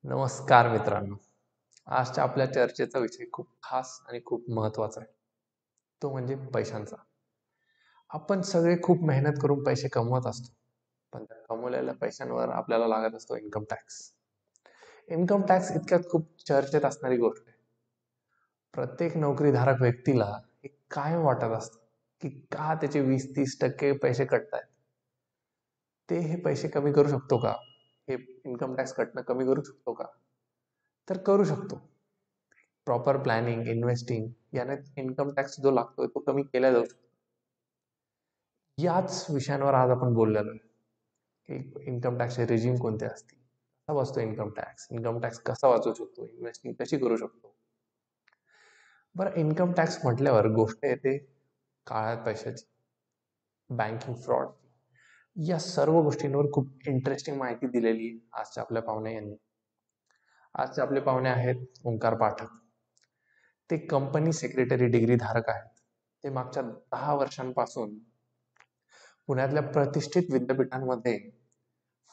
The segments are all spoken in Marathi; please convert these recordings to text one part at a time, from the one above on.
नमस्कार मित्रांनो. आजच्या आपल्या चर्चेचा विषय खूप खास आणि खूप महत्त्वाचा आहे. तो म्हणजे पैशांचा. आपण सगळे खूप मेहनत करून पैसे कमवत असतो. पण त्या कमवलेल्या पैशांवर आपल्याला लागत असतो इन्कम टॅक्स. इन्कम टॅक्स इतक्यात खूप चर्चेत असणारी गोष्ट आहे. प्रत्येक नोकरीधारक व्यक्तीला हे कायम वाटत असतं की का त्याचे 20-30% पैसे कटतायत. हे पैसे कमी करू शकतो का? हे इन्कम टॅक्स कटणं कमी करू शकतो का? तर करू शकतो. प्रॉपर प्लॅनिंग, इन्व्हेस्टिंग याने इन्कम टॅक्स जो लागतोय तो कमी केला जाऊ शकतो. याच विषयांवर आज आपण बोललेलो आहे की इन्कम टॅक्सचे रेजिम कोणते असतील, कसा बसतो इन्कम टॅक्स कसा वाचवू शकतो, इन्व्हेस्टिंग कशी करू शकतो. बरं, इन्कम टॅक्स म्हटल्यावर गोष्ट येते काळ्या पैशाची, बँकिंग फ्रॉड, या सर्व गोष्टींवर खूप इंटरेस्टिंग माहिती दिलेली आहे आजच्या आपल्या पाहुणे यांनी. आजचे आपले पाहुणे आहेत ओंकार पाठक. ते कंपनी सेक्रेटरी डिग्री धारक आहेत. ते मागच्या 10 वर्षांपासून पुण्यातल्या प्रतिष्ठित विद्यापीठांमध्ये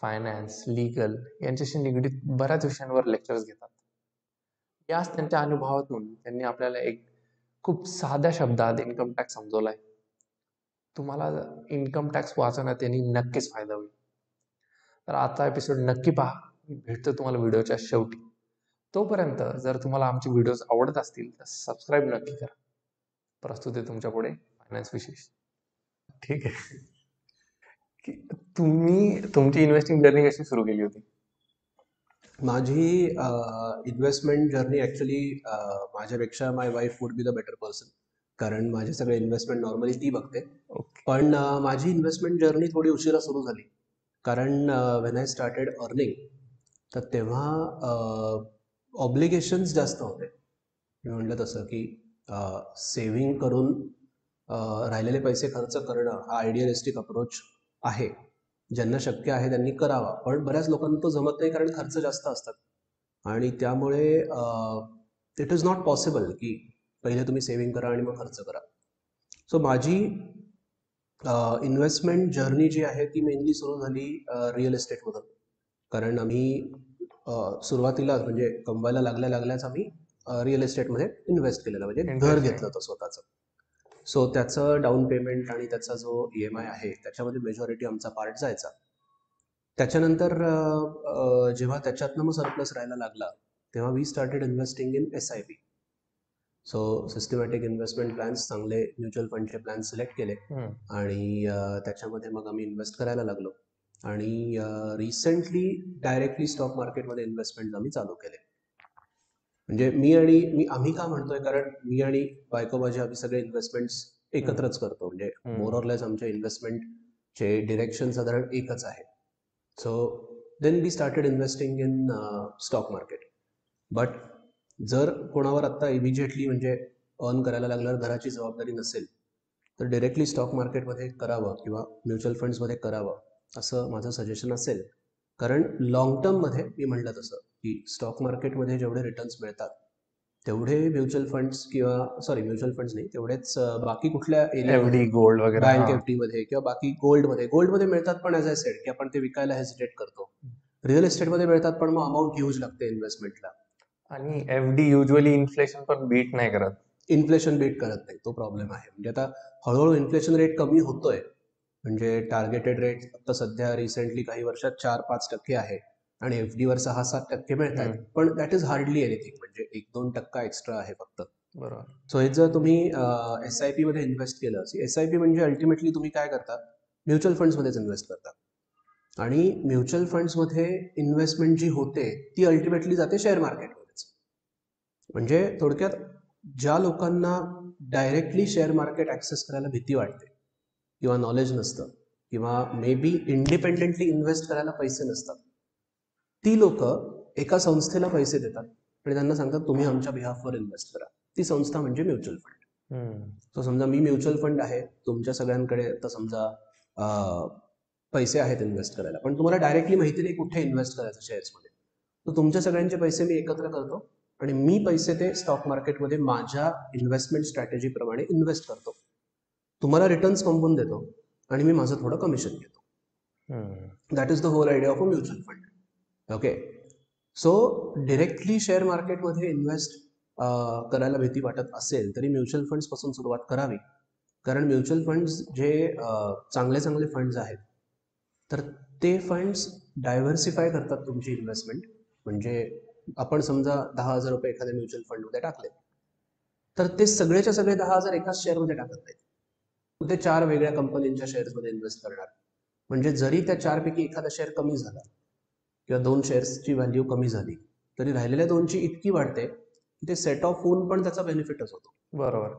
फायनान्स, लीगल यांच्याशी निगडीत बऱ्याच विषयांवर लेक्चर्स घेतात. याच त्यांच्या अनुभवातून त्यांनी आपल्याला एक खूप साध्या शब्दात इन्कम टॅक्स समजवलाय. तुम्हाला इन्कम टॅक्स वाचवण्यात यांनी नक्कीच फायदा होईल. तर आजचा एपिसोड नक्की पहा. मी भेटतो तुम्हाला व्हिडिओच्या शेवटी. तोपर्यंत जर तुम्हाला आमचे व्हिडिओज आवडत असतील तर सबस्क्राईब नक्की करा. प्रस्तुत आहे तुमच्या पुढे फायनान्स विशेष. ठीक आहे की तुम्ही तुमची इन्व्हेस्टिंग जर्नी कशी सुरू केली होती? माझी इन्व्हेस्टमेंट जर्नी ॲक्च्युली माझ्यापेक्षा my wife would be the better person, कारण माझे सगळे इन्व्हेस्टमेंट नॉर्मली ती बघते. ओके. पण माझी इन्व्हेस्टमेंट जर्नी थोडी उशिरा सुरू झाली, कारण व्हेन आय स्टार्टेड अर्निंग तर तेव्हा ऑब्लिगेशन्स जास्त होते. मी म्हटलं तसं की सेव्हिंग करून राहिलेले पैसे खर्च करणं हा आयडियलिस्टिक अप्रोच आहे. ज्यांना शक्य आहे त्यांनी करावा, पण बऱ्याच लोकांना तो जमत नाही कारण खर्च जास्त असतात आणि त्यामुळे इट इज नॉट पॉसिबल की पहिले तुम्ही सेव्हिंग करा आणि मग खर्च करा. सो माझी इन्व्हेस्टमेंट जर्नी जी आहे ती मेनली सुरू झाली रिअल इस्टेटमधून, कारण आम्ही सुरुवातीला म्हणजे कमवायला लागल्याच आम्ही रिअल इस्टेटमध्ये इन्व्हेस्ट केलेलं, म्हणजे घर घेतलं होतं स्वतःचं. सो त्याचं डाऊन पेमेंट आणि त्याचा जो EMI आहे त्याच्यामध्ये मेजॉरिटी आमचा पार्ट जायचा. त्याच्यानंतर जेव्हा त्याच्यातनं मग सरप्लस राहायला लागला तेव्हा we started investing in SIP. So systematic investment plans, चांगले म्युच्युअल फंडचे प्लॅन सिलेक्ट केले आणि त्याच्यामध्ये मग आम्ही इन्व्हेस्ट करायला लागलो. आणि रिसेंटली डायरेक्टली स्टॉक मार्केटमध्ये इन्व्हेस्टमेंट आम्ही चालू केले. म्हणजे आम्ही का म्हणतोय, कारण मी आणि बायको माझे आम्ही सगळे इन्व्हेस्टमेंट्स एकत्रच करतो. म्हणजे मोर ऑर लेस आमच्या इन्व्हेस्टमेंटचे डिरेक्शन साधारण एकच आहे. So then we started investing in stock market. But जर कोणावर आत्ता इमिजिएटली म्हणजे अर्न करायला लागल्यावर घराची जबाबदारी नसेल तर डिरेक्टली स्टॉक मार्केटमध्ये करावं किंवा म्युच्युअल फंड्समध्ये करावं असं माझं सजेशन असेल. कारण लॉंग टर्ममध्ये मी म्हटलं तसं की स्टॉक मार्केटमध्ये जेवढे रिटर्न्स मिळतात तेवढे म्युच्युअल फंड्स म्युच्युअल फंड्स नाही, तेवढेच बाकी कुठल्या एरियामध्ये, गोल्ड वगैरे, बँक FD मध्ये किंवा बाकी गोल्डमध्ये मिळतात. पण ॲज आय सेड की आपण ते विकायला हेजिटेट करतो. रिअल इस्टेटमध्ये मिळतात पण मग अमाऊंट ह्यूज लागते इन्व्हेस्टमेंटला, आणि FD युजली इन्फ्लेशन पण बीट नाही करत. इन्फ्लेशन बीट करत नाही, तो प्रॉब्लेम आहे. म्हणजे आता हळूहळू इन्फ्लेशन रेट कमी होतोय. म्हणजे टार्गेटेड रेट आता सध्या रिसेंटली काही वर्षात 4-5% आहे आणि FD वर 6-7% मिळत आहेत. पण दॅट इज हार्डली एनिथिंग, म्हणजे 1-2% एक्स्ट्रा आहे फक्त. बरोबर. सो हे जर तुम्ही SIP मध्ये इन्व्हेस्ट केलं, SIP म्हणजे अल्टिमेटली तुम्ही काय करता, म्युच्युअल फंड्समध्येच इन्व्हेस्ट करता आणि म्युच्युअल फंड्समध्ये इन्व्हेस्टमेंट जी होते ती अल्टिमेटली जाते शेअर मार्केटमध्येच. म्हणजे थोडक्यात ज्या लोकांना डायरेक्टली शेअर मार्केट ॲक्सेस करायला भीती वाटते किंवा नॉलेज नसतं किंवा मे बी इंडिपेंडेंटली इन्व्हेस्ट करायला पैसे नसतात, ती लोक एका संस्थेला पैसे देतात आणि त्यांना सांगतात तुम्ही आमच्या बिहाफवर इन्व्हेस्ट करा. ती संस्था म्हणजे म्युच्युअल फंड. सो समजा मी म्युच्युअल फंड आहे, तुमच्या सगळ्यांकडे तर समजा पैसे आहेत इन्व्हेस्ट करायला, पण तुम्हाला डायरेक्टली माहिती नाही कुठे इन्व्हेस्ट करायचं शेअर्समध्ये. तर तुमच्या सगळ्यांचे पैसे मी एकत्र करतो आणि मी पैसे ते स्टॉक मार्केटमध्ये माझ्या इन्व्हेस्टमेंट स्ट्रॅटेजीप्रमाणे इन्व्हेस्ट करतो, तुम्हाला रिटर्न्स कमवून देतो आणि मी माझं थोडं कमिशन घेतो. That is the whole idea of a mutual fund. Okay. So directly share मार्केटमध्ये इन्व्हेस्ट करायला भीती वाटत असेल तरी म्युच्युअल फंड्स पासून सुरुवात करावी. कारण म्युच्युअल फंड्स जे चांगले चांगले फंड्स आहेत तर ते फंड्स डायव्हर्सिफाय करतात तुमची इन्व्हेस्टमेंट. म्हणजे आपण समजा 10,000 रुपये एखाद्या म्युच्युअल फंडमध्ये टाकले तर ते सगळेच्या सगळे 10,000 एकाच शेअरमध्ये टाकत नाहीत. ते 4 वेगळ्या कंपनींच्या शेअर्समध्ये इन्व्हेस्ट करणार. म्हणजे जरी त्या 4 पैकी एखादा शेअर कमी झाला किंवा 2 शेअर्सची व्हॅल्यू कमी झाली तरी राहिलेल्या 2ची इतकी वाढते की ते सेट ऑफ होऊन पण त्याचा बेनिफिटच होतो. बरोबर.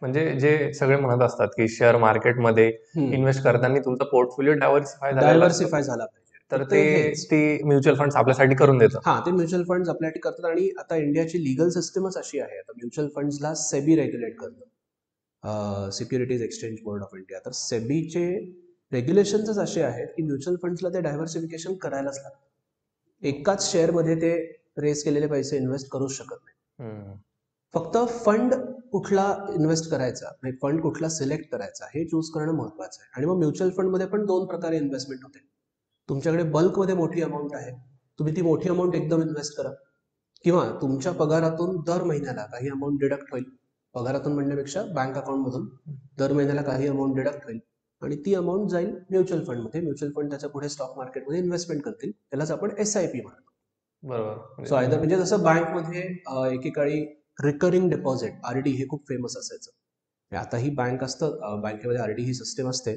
म्हणजे जे सगळे म्हणत असतात की शेअर मार्केटमध्ये इन्व्हेस्ट करताना तुमचा पोर्टफोलिओ डायव्हर्सिफाय झालेला असतो. डायव्हर्सिफाय झाला पाहिजे. तर फक्त ते हेच. ती म्युच्युअल फंड्स आपल्यासाठी करून देतात. हा, ते म्युच्युअल फंड्स आपल्यासाठी करतात. आणि आता इंडियाची लिगल सिस्टमच अशी आहे. आता म्युच्युअल फंड्सला सेबी रेग्युलेट करतं, securities exchange board of India. तर सेबीचे रेग्युलेशन्सच असे आहेत की म्युच्युअल फंड्सला ते डायव्हर्सिफिकेशन करायलाच लागतं. एकाच शेअरमध्ये ते रेस केलेले पैसे इन्व्हेस्ट करूच शकत नाही. फक्त फंड कुठला इन्व्हेस्ट करायचा, फंड कुठला सिलेक्ट करायचा हे चूज करणं महत्वाचं आहे. आणि मग म्युच्युअल फंडमध्ये पण 2 प्रकारे इन्व्हेस्टमेंट होते. तुमच्याकडे बल्कमध्ये मोठी अमाऊंट आहे, तुम्ही ती मोठी अमाऊंट एकदम इन्व्हेस्ट करा. किंवा तुमच्या पगारातून दर महिन्याला काही अमाऊंट डिडक्ट होईल. पगारातून म्हणण्यापेक्षा बँक अकाउंटमधून दर महिन्याला काही अमाऊंट डिडक्ट होईल आणि ती अमाऊंट जाईल म्युच्युअल फंडमध्ये. म्युच्युअल फंड त्याच्या पुढे स्टॉक मार्केटमध्ये इन्व्हेस्टमेंट करतील. त्यालाच आपण SIP म्हणतो. बरोबर. सो आयदर म्हणजे जसं बँकमध्ये एकेकाळी रिकरिंग डिपॉझिट RD हे खूप फेमस असायचं. आताही बँक असतं, बँकेमध्ये RD ही सिस्टीम असते,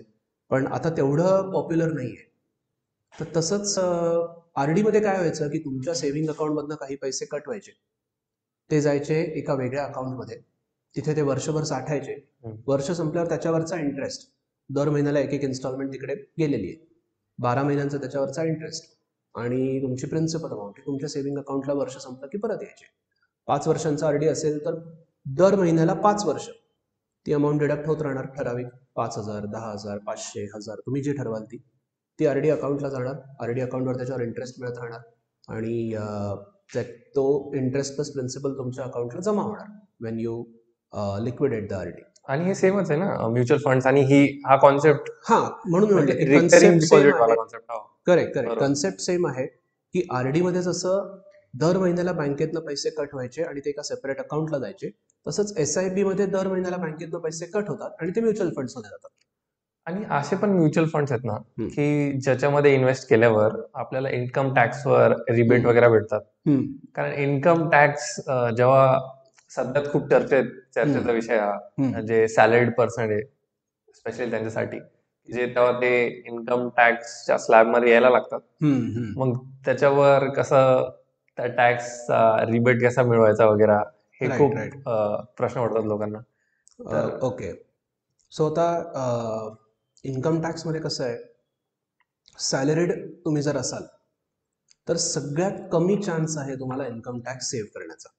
पण आता तेवढं पॉप्युलर नाही आहे. तर तसंच RD मध्ये काय व्हायचं की तुमच्या सेव्हिंग अकाउंटमधनं काही पैसे कट व्हायचे, ते जायचे एका वेगळ्या अकाउंटमध्ये. तिथे ते वर्षभर साठायचे. वर्ष संपल्यावर त्याच्यावरचा इंटरेस्ट, दर महिन्याला एक इन्स्टॉलमेंट तिकडे गेलेली आहे, 12 महिन्यांचा त्याच्यावरचा इंटरेस्ट आणि तुमची प्रिन्सिपल अमाऊंट तुमच्या सेव्हिंग अकाउंटला वर्ष संपलं की परत यायचे. 5 वर्षांचा RD असेल तर दर महिन्याला 5 वर्ष ती अमाऊंट डिडक्ट होत राहणार. ठराविक 5,000, 10,000, 500, 1,000 तुम्ही जी ठरवाल ती RD अकाउंटला जाणार. RD अकाउंटवर त्याच्यावर इंटरेस्ट मिळत राहणार आणि तो इंटरेस्ट प्लस प्रिन्सिपल तुमच्या अकाउंटला जमा होणार Wien you liquidate the RD. आणि हे सेमच आहे ना म्युच्युअल फंड्स आणि हा कॉन्सेप्ट. हा, म्हणून म्हटलं की रिकरिंग कन्सेप्ट सेम डिपॉझिट वाला आहे. कॉन्सेप्ट. करेक्ट, बरोबर. कन्सेप्ट सेम आहे की RD मध्ये जसं दर महिन्याला बँकेतनं पैसे कट व्हायचे आणि ते एका सेपरेट अकाउंटला जायचे, तसंच SIP मध्ये दर महिन्याला बँकेतनं पैसे कट होतात आणि ते म्युच्युअल फंड्समध्ये जातात. आणि असे पण म्युच्युअल फंड्स आहेत ना की ज्याच्यामध्ये इन्व्हेस्ट केल्यावर आपल्याला इन्कम टॅक्सवर रिबेट वगैरे भेटतात. कारण इन्कम टॅक्स जेव्हा सध्यात खूप चर्चेचा विषय हा, जे सॅलरीड पर्सन आहे स्पेशली त्यांच्यासाठी, जे तेव्हा ते इन्कम टॅक्सच्या स्लॅबमध्ये यायला लागतात. मग त्याच्यावर कसं त्या टॅक्सचा रिबेट कसा मिळवायचा वगैरे हे खूप प्रश्न पडतात लोकांना. ओके, सो आता इन्कम टॅक्समध्ये कसं आहे, सॅलरीड तुम्ही जर असाल तर सगळ्यात कमी चान्स आहे तुम्हाला इन्कम टॅक्स सेव्ह करण्याचा.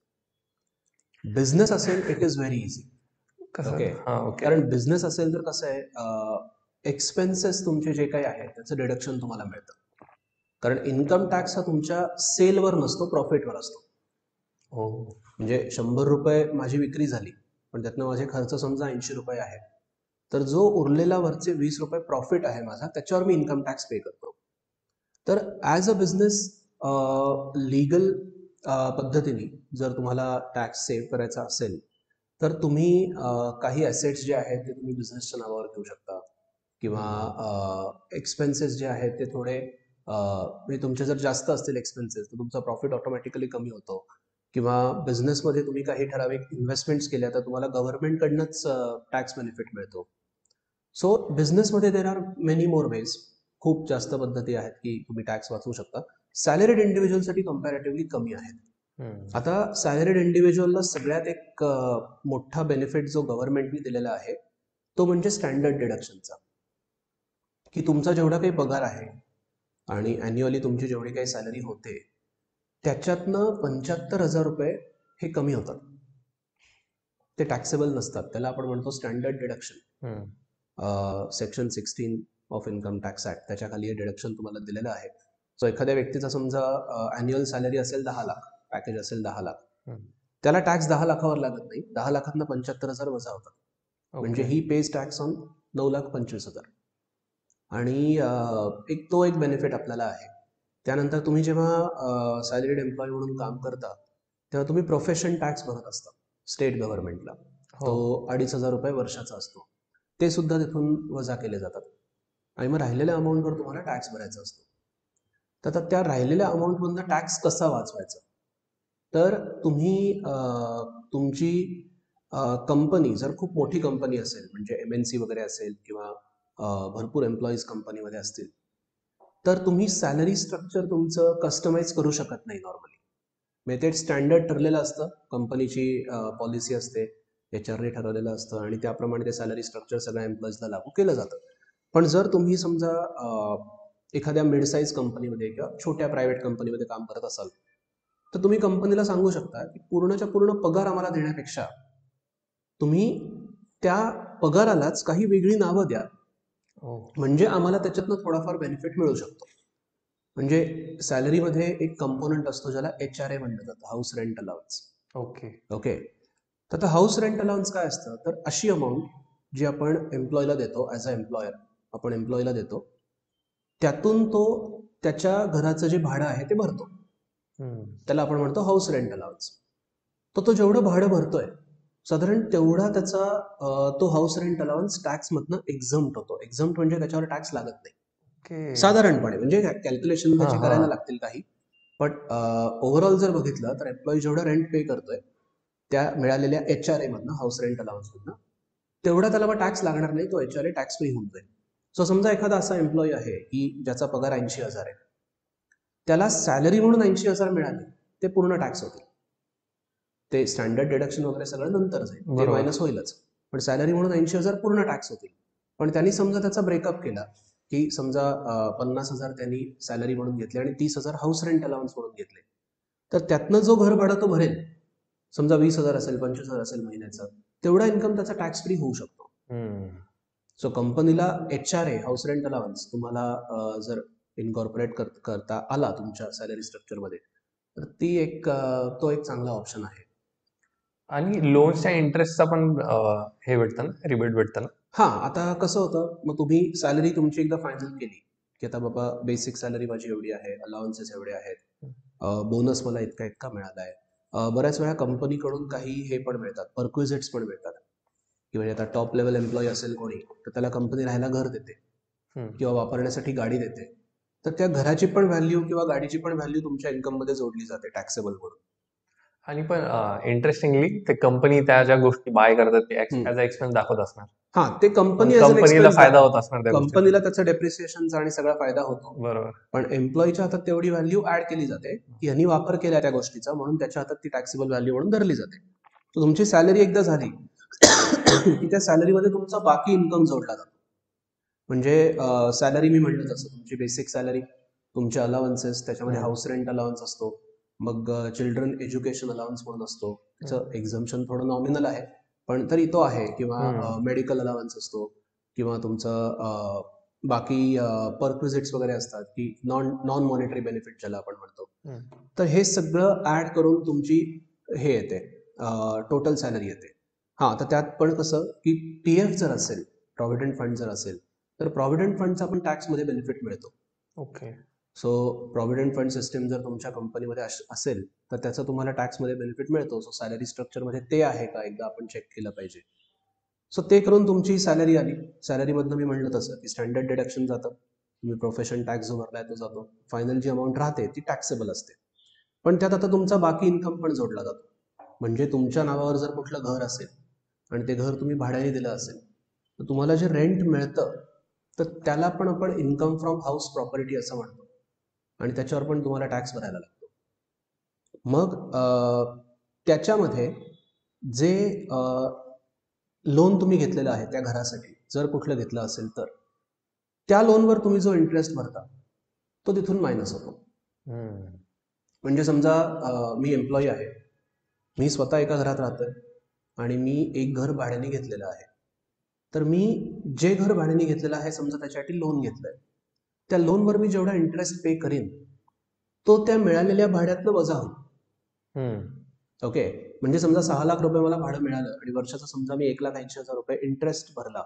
बिझनेस असेल it is very easy. Okay, कारण बिझनेस असेल तर कसं आहे, एक्सपेन्सेस तुमचे जे काही आहेत त्याचं डिडक्शन तुम्हाला मिळतं. कारण इन्कम टॅक्स हा तुमच्या सेलवर नसतो, प्रॉफिटवर असतो. म्हणजे 100 रुपये माझी विक्री झाली पण त्यातनं माझे खर्च समजा 80 रुपये आहे, तर जो उरलेला वरचे 20 रुपये प्रॉफिट आहे माझा त्याच्यावर मी इन्कम टॅक्स पे करतो. तर ॲज अ बिझनेस लीगल पद्धतीने जर तुम्हाला टॅक्स सेव्ह करायचा असेल तर तुम्ही काही ॲसेट्स जे आहेत ते तुम्ही बिझनेसच्या नावावर घेऊ शकता किंवा एक्सपेन्सेस जे आहेत ते थोडे म्हणजे तुमचे जर जास्त असतील एक्सपेन्सेस तर तुमचा प्रॉफिट ऑटोमॅटिकली कमी होतो. किंवा बिझनेसमध्ये तुम्ही काही ठराविक इन्व्हेस्टमेंट्स केल्या तर तुम्हाला गव्हर्नमेंटकडनंच टॅक्स बेनिफिट मिळतो. सो बिझनेसमध्ये there are many more ways, खूप जास्त पद्धती आहेत की तुम्ही टॅक्स वाचवू शकता. सॅलरीड इंडिव्हिज्युअलसाठी कम्पॅरेटिव्हली कमी आहेत. आता सॅलरीड इंडिव्हिज्युअलला सगळ्यात एक मोठा बेनिफिट जो गव्हर्नमेंटने दिलेला आहे तो म्हणजे स्टँडर्ड डिडक्शनचा, की तुमचा जेवढा काही पगार आहे आणि ॲन्युअली तुमची जेवढी काही सॅलरी होते त्याच्यातनं 75,000 रुपये हे कमी होतात, ते टॅक्सेबल नसतात. त्याला आपण म्हणतो standard deduction. Section 16 of income tax act त्याच्या खाली हे डिडक्शन तुम्हाला दिलेलं आहे. सो एखाद्या व्यक्तीचा समजा ॲन्युअल सॅलरी असेल 10 लाख, पॅकेज असेल 10 लाख, त्याला टॅक्स 10 लाखावर लागत नाही. 10 लाखातनं 75,000 वजा होतात. म्हणजे ही पेज टॅक्स ऑन 9,25,000. आणि तो एक बेनिफिट आपल्याला आहे त्यानंतर तुम्ही जेव्हा सॅलरीड एम्प्लॉय म्हणून काम करता तेव्हा तुम्ही प्रोफेशन टॅक्स भरत असता स्टेट गव्हर्नमेंटला. तो हो. 2,500 वर्षाचा असतो. ते सुद्धा तिथून वजा केले जातात आणि मग राहिलेल्या अमाऊंटवर तुम्हाला टॅक्स भरायचा असतो. तर आता त्या राहिलेल्या अमाऊंटमधनं टॅक्स कसा वाचवायचा? तर तुम्ही तुमची कंपनी जर खूप मोठी कंपनी असेल म्हणजे MNC वगैरे असेल किंवा भरपूर एम्प्लॉईज कंपनीमध्ये असतील तर तुम्ही सॅलरी स्ट्रक्चर तुमचं कस्टमाइज करू शकत नाही नॉर्मली. म्हणजे ते स्टँडर्ड ठरलेलं असतं, कंपनीची पॉलिसी असते, HR ने ठरवलेलं असतं आणि त्याप्रमाणे ते सॅलरी स्ट्रक्चर सगळ्या एम्प्लॉईजला लागू केलं जातं. पण जर तुम्ही समजा एखाद्या मिड साईज कंपनीमध्ये किंवा छोट्या प्रायव्हेट कंपनीमध्ये काम करत असाल तर तुम्ही कंपनीला सांगू शकता की पूर्णच्या पूर्ण पगार आम्हाला देण्यापेक्षा तुम्ही त्या पगारालाच काही वेगळी नावं द्या हो. म्हणजे आम्हाला त्याच्यातनं थोडाफार बेनिफिट मिळू शकतो. म्हणजे सॅलरीमध्ये एक कंपोनंट असतो ज्याला HRA म्हणलं जातं, house rent allowance. Okay. Okay. तर आता हाऊस रेंट अलाउन्स काय असतं? तर अशी अमाऊंट जी आपण एम्प्लॉयला देतो ॲज अ एम्प्लॉयर, आपण एम्प्लॉयला देतो, त्यातून तो त्याच्या घराचं जे भाडं आहे ते भरतो. त्याला आपण म्हणतो हाऊस रेंट अलाउन्स. तो जेवढं भाडं भरतोय साधारण तेवढा त्याचा तो हाऊस रेंट अलाउन्स टॅक्समधनं एक्झम्प्ट होतो. एक्झम्प्ट म्हणजे त्याच्यावर टॅक्स लागत नाही ओके. साधारणपणे. म्हणजे कॅल्क्युलेशन त्याची हां, करायला हां. लागतील काही, बट ओव्हरऑल जर बघितलं तर एम्प्लॉई जेवढं रेंट पे करतोय त्या मिळालेल्या HRA मधनं, हाऊस रेंट अलाउन्स मधनं, तेवढा त्याला टॅक्स लागणार नाही, तो HRA टॅक्स फ्री होऊन जाईल. सो समजा एखादा असा एम्प्लॉई आहे की ज्याचा पगार 80,000 आहे, त्याला सॅलरी म्हणून 80,000 मिळाले, ते पूर्ण टॅक्स होतील. ते स्टँडर्ड डिडक्शन वगैरे सगळं नंतर जाईल, ते बरोबर. मायनस होईलच, पण सॅलरी म्हणून 80,000 पूर्ण टॅक्स होतील. पण त्यांनी समजा त्याचा ब्रेकअप केला की समजा 50,000 त्यांनी सॅलरी म्हणून घेतले आणि 30,000 हाऊस रेंट अलाउन्स म्हणून घेतले, तर त्यातनं जो घर भाडा तो भरेल, समजा 20,000 असेल, 25,000 असेल महिन्याचं, तेवढा इन्कम त्याचा टॅक्स फ्री होऊ शकतो. सो कंपनीला HRA, हाऊस रेंट अलाउन्स, तुम्हाला जर इनकॉर्पोरेट करता आला तुमच्या सॅलरी स्ट्रक्चरमध्ये तर तो एक चांगला ऑप्शन आहे. आणि लोन्सच्या इंटरेस्टचा पण हे भेटतं ना, रिबेट भेटतं ना? हां, आता कसं होतं, मग तुम्ही सॅलरी तुमची एकदा फायनल केली की आता बाबा बेसिक सॅलरी माझी एवढी आहे, अलाउन्सेस एवढे आहेत, बोनस मला इतका इतका मिळाला आहे. बऱ्याच वेळा कंपनीकडून काही हे पण मिळतात, परक्विजिट्स पण मिळतात, की म्हणजे आता टॉप लेवल एम्प्लॉई असेल कोणी तर त्याला कंपनी राहायला घर देते किंवा वापरण्यासाठी गाडी देते. तर त्या घराची पण व्हॅल्यू किंवा गाडीची पण व्हॅल्यू तुमच्या इन्कममध्ये जोडली जाते टॅक्सेबल म्हणून. आणि पण इंटरेस्टिंगली ते कंपनी त्या ज्या गोष्टी बाय करतात ते ॲज अ एक्सपेन्स दाखवत असणार. हां, ते कंपनी मग ॲज अन कंपनीला एक्सपेन्स फायदा होत दाखवते. असणार त्या गोष्टीचा. कंपनीला त्याचा डेप्रिसिएशनचा आणि सगळा फायदा होतो. बरोबर. पण एम्प्लॉईच्या हातात तेवढी व्हॅल्यू ऍड केली जाते की यांनी वापर केला त्या गोष्टीचा म्हणून त्याच्या हातात ती टॅक्सेबल व्हॅल्यू म्हणून धरली जाते. तर तुमची सॅलरी एकदा झाली की त्या सॅलरीमध्ये तुमचा बाकी इन्कम जोडला जातो. म्हणजे सॅलरी मी म्हटलं तसं तुमची बेसिक सॅलरी, तुमचे अलाउन्सेस, त्याच्यामध्ये हाऊस रेंट अलाउन्स असतो, मग चिल्ड्रन एज्युकेशन अलाउन्स म्हणून असतो, त्याचं एक्झम्पशन थोडं नॉमिनल आहे पण तरी तो आहे, किंवा मेडिकल अलाउन्स असतो, किंवा तुमचं बाकी परक्विजिट्स वगैरे असतात की नॉन मॉनिटरी बेनिफिट ज्याला आपण म्हणतो. तर हे सगळं ऍड करून तुमची हे येते, टोटल सॅलरी येते. हां, तर त्यात पण कसं की PF जर असेल, प्रॉव्हिडंट फंड जर असेल, तर प्रॉव्हिडंट फंडचा पण टॅक्समध्ये बेनिफिट मिळतो. Okay. So provident fund system जर तुमच्या कंपनीमध्ये असेल तर त्याचा तुम्हाला टॅक्समध्ये बेनिफिट मिळतो. सो सॅलरी स्ट्रक्चरमध्ये ते आहे का एकदा आपण चेक केलं पाहिजे. सो ते करून तुमची सॅलरी आली, सॅलरीमधनं मी म्हणलं तसं की स्टँडर्ड डिडक्शन जातं, तुम्ही प्रोफेशन टॅक्स जो भरलाय तो जातो, फायनल जी अमाऊंट राहते ती टॅक्सेबल असते. पण त्यात आता तुमचा बाकी इन्कम पण जोडला जातो. म्हणजे तुमच्या नावावर जर कुठलं घर असेल आणि ते घर तुम्ही भाड्याने दिलं असेल तर तुम्हाला जे रेंट मिळतं तर त्याला पण आपण इन्कम फ्रॉम हाऊस प्रॉपर्टी असं म्हणतो आणि त्याच्यावर पण तुम्हाला टॅक्स भरायला लागतो. मग त्याच्यामध्ये जे लोन तुम्ही घेतलेलं आहे त्या घरासाठी जर कुठलं घेतलं असेल तर त्या लोनवर तुम्ही जो इंटरेस्ट भरता तो तिथून मायनस होतो. म्हणजे समजा मी एम्प्लॉई आहे, मी स्वतः एका घरात राहतोय आणि मी एक घर भाड्याने घेतलेलं आहे, तर मी जे घर भाड्याने घेतलेलं आहे समजा त्याच्यासाठी लोन घेतलंय, त्या लोनवर मी जेवढा इंटरेस्ट पे करीन तो त्या मिळालेल्या भाड्यातनं वजा होईल. ओके, म्हणजे समजा 6 लाख रुपये मला भाडं मिळालं आणि वर्षाचा समजा मी 1,80,000 रुपये इंटरेस्ट भरला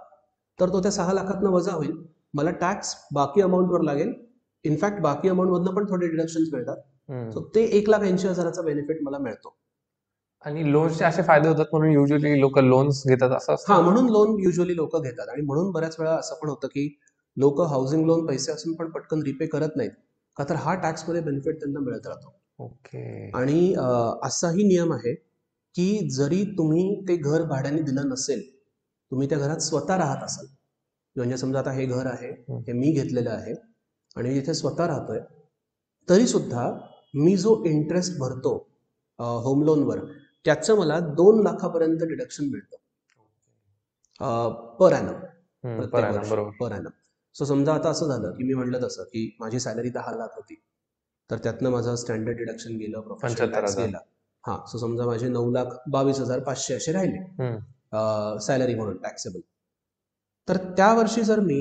तर तो त्या 6 लाखातनं वजा होईल, मला टॅक्स बाकी अमाऊंटवर लागेल इनफॅक्ट बाकी अमाऊंट मधनं पण थोडे डिडक्शन्स मिळतात. सो ते 1,80,000चा बेनिफिट मला मिळतो. आणि लोन्सचे असे फायदे होतात म्हणून युजली लोक लोन्स घेतात असं हा, असतं. म्हणून लोन युजली लोक घेतात आणि म्हणून बऱ्याच वेळा असं पण होतं की लोक हाऊसिंग लोन पैसे असून पण पटकन रिपे करत नाहीत, का तर हा टॅक्समध्ये बेनिफिट त्यांना मिळत राहतो. ओके. आणि असाही नियम आहे की जरी तुम्ही ते घर भाड्याने दिलं नसेल, तुम्ही त्या घरात स्वतः राहत असाल, म्हणजे समजा आता हे घर आहे, हे मी घेतलेलं आहे आणि मी तिथे स्वतः राहतोय, तरी सुद्धा मी जो इंटरेस्ट भरतो होम लोनवर, त्याचं मला 2 लाखापर्यंत डिडक्शन मिळतं पर ॲनम, पर प्रत्येक annum, वर्षी बरोबर. Per annum. सो समजा आता असं झालं की मी म्हटलं तसं की माझी सॅलरी 10 लाख होती, तर त्यातनं माझं स्टँडर्ड डिडक्शन गेलं, प्रोफेशनल टॅक्स 75,000. गेला. हां, सो समजा माझे 9,22,500 असे राहिले सॅलरी म्हणून टॅक्सेबल. तर त्या वर्षी जर मी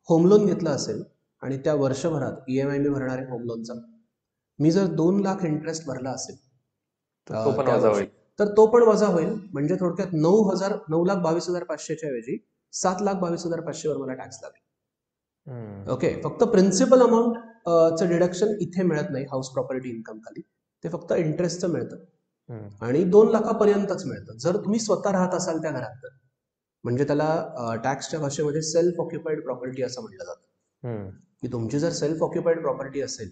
होम लोन घेतलं असेल आणि त्या वर्षभरात EMI मी भरणार आहे होम लोनचा, मी जर 2 लाख इंटरेस्ट भरला असेल तर तो पण त्या वजा वर्षी, होईल. तर तो पण वजा होईल. म्हणजे थोडक्यात 9,22,500च्या ऐवजी 7,22,500 वर मला टॅक्स लागेल. ओके, फक्त प्रिन्सिपल अमाऊंट चं डिडक्शन इथे मिळत नाही हाऊस प्रॉपर्टी इन्कम खाली, ते फक्त इंटरेस्टचं मिळतं आणि 2 लाखापर्यंतच मिळतं जर तुम्ही स्वतः राहत असाल त्या घरात. तर म्हणजे त्याला टॅक्सच्या भाषेमध्ये सेल्फ ऑक्युपाईड प्रॉपर्टी असं म्हटलं जातं, की तुमची जर सेल्फ ऑक्युपाईड प्रॉपर्टी असेल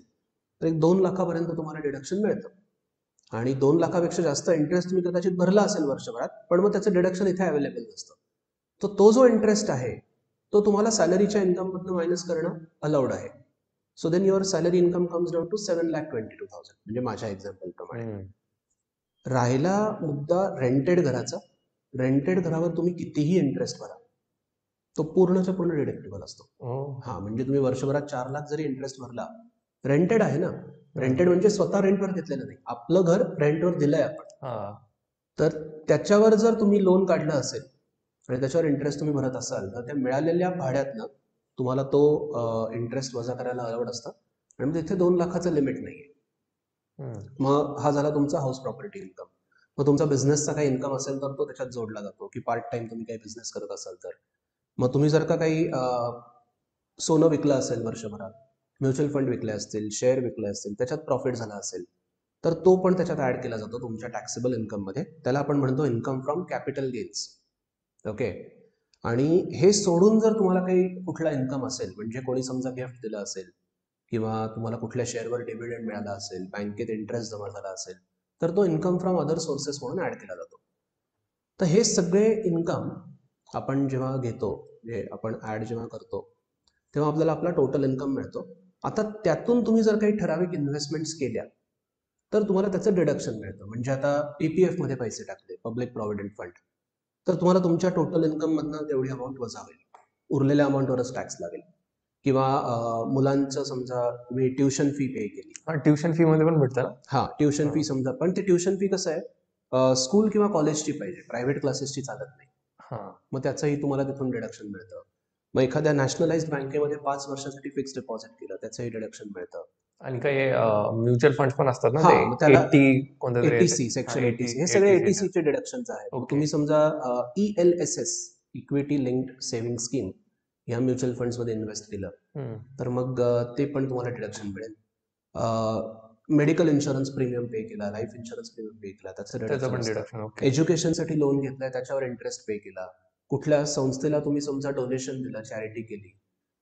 तर एक 2 लाखापर्यंत तुम्हाला डिडक्शन मिळतं. आणि 2 लाखापेक्षा जास्त इंटरेस्ट तुम्ही कदाचित भरला असेल वर्षभरात, पण मग त्याचं डिडक्शन इथे अवेलेबल नसतं. तर तो जो इंटरेस्ट आहे तो तुम्हाला सॅलरीच्या इन्कममधून मायनस करणं अलाउड आहे. So then your salary income comes down to 7,22,000, म्हणजे माझ्या एक्झाम्पल प्रमाणे. राहिला मुद्दा रेंटेड घराचा. रेंटेड घरावर तुम्ही कितीही इंटरेस्ट भरा, तो पूर्णच्या पूर्ण डिडक्टिबल असतो. हा, म्हणजे तुम्ही वर्षभरात 4 लाख जरी इंटरेस्ट भरला, रेंटेड आहे ना, रेंटेड म्हणजे स्वतः रेंटवर घेतलेलं नाही, आपलं घर रेंटवर दिलंय आपण, तर त्याच्यावर जर तुम्ही लोन काढलं असेल आणि त्याच्यावर इंटरेस्ट तुम्ही भरत असाल, तर त्या मिळालेल्या भाड्यातनं तुम्हाला तो इंटरेस्ट वजा करायला अलाउड असतं आणि तिथे 2 लाखाचं लिमिट नाहीये. मग हा झाला तुमचा हाऊस प्रॉपर्टी इन्कम. मग तुमचा बिझनेसचा काही इन्कम असेल तर तो त्याच्यात जोडला जातो, की पार्ट टाइम तुम्ही काही बिझनेस करत असाल तर. मग तुम्ही जर का काही सोनं विकलं असेल वर्षभरात, म्युच्युअल फंड विकले असतील, शेअर विकले असतील, त्याच्यात प्रॉफिट झाला असेल, तर तो पण त्याच्यात ऍड केला जातो तुमच्या टॅक्सेबल इन्कममध्ये. त्याला आपण म्हणतो income from capital gains. Okay, आणि हे सोडून जर तुम्हाला काही कुठला इन्कम असेल, म्हणजे कोणी समजा गिफ्ट दिलं असेल किंवा तुम्हाला कुठल्या शेअरवर डिव्हिडंड मिळाला असेल, बँकेत इंटरेस्ट जमा झाला असेल, तर तो इन्कम फ्रॉम अदर सोर्सेस म्हणून ऍड केला जातो. तर हे सगळे इन्कम आपण जेव्हा घेतो, म्हणजे आपण ऍड जेव्हा करतो, तेव्हा आपल्याला आपला टोटल इन्कम मिळतो. आता त्यातून तुम्ही जर काही ठराविक इन्व्हेस्टमेंट्स केल्या तर तुम्हाला त्याचं डिडक्शन मिळतं. म्हणजे आता PPF मध्ये पैसे टाकले, पब्लिक प्रॉव्हिडंट फंड, तर तुम्हाला तुमच्या टोटल इन्कम मधनं तेवढी अमाऊंट वजा होईल, उरलेल्या अमाऊंटवरच टॅक्स लागेल. किंवा मुलांचं समजा तुम्ही ट्युशन फी पे केली, ट्युशन फी मध्ये पण भेटतं ना? हा, ट्युशन फी समजा, पण ते ट्युशन फी कसं आहे, स्कूल किंवा कॉलेजची पाहिजे, प्रायव्हेट क्लासेसची चालत नाही. मग त्याचंही तुम्हाला तिथून डिडक्शन मिळतं. मग एखाद्या नॅशनलाइज्ड बँकेमध्ये 5 वर्षासाठी फिक्स डिपॉझिट केलं, त्याचंही डिडक्शन मिळतं. आणि काही म्युच्युअल फंड पण असतात ना, हा, मग त्याला 80 कोणतं तरी ATC, सेक्शन 80C, हे सगळे 80C. ATCचे डिडक्शन्स आहेत. Okay. तुम्ही समजा ELSS, equity linked saving scheme, ह्या म्युच्युअल फंड्समध्ये इन्व्हेस्ट केलं, तर मग ते पण तुम्हाला डिडक्शन मिळेल. मेडिकल इन्शुरन्स प्रीमियम पे केला, लाईफ इन्शुरन्स प्रीमियम पे केला, त्याचं डिडक्शन. एज्युकेशनसाठी लोन घेतलाय, त्याच्यावर इंटरेस्ट पे केला, कुठल्या संस्थेला तुम्ही समजा डोनेशन दिलं, चॅरिटी केली,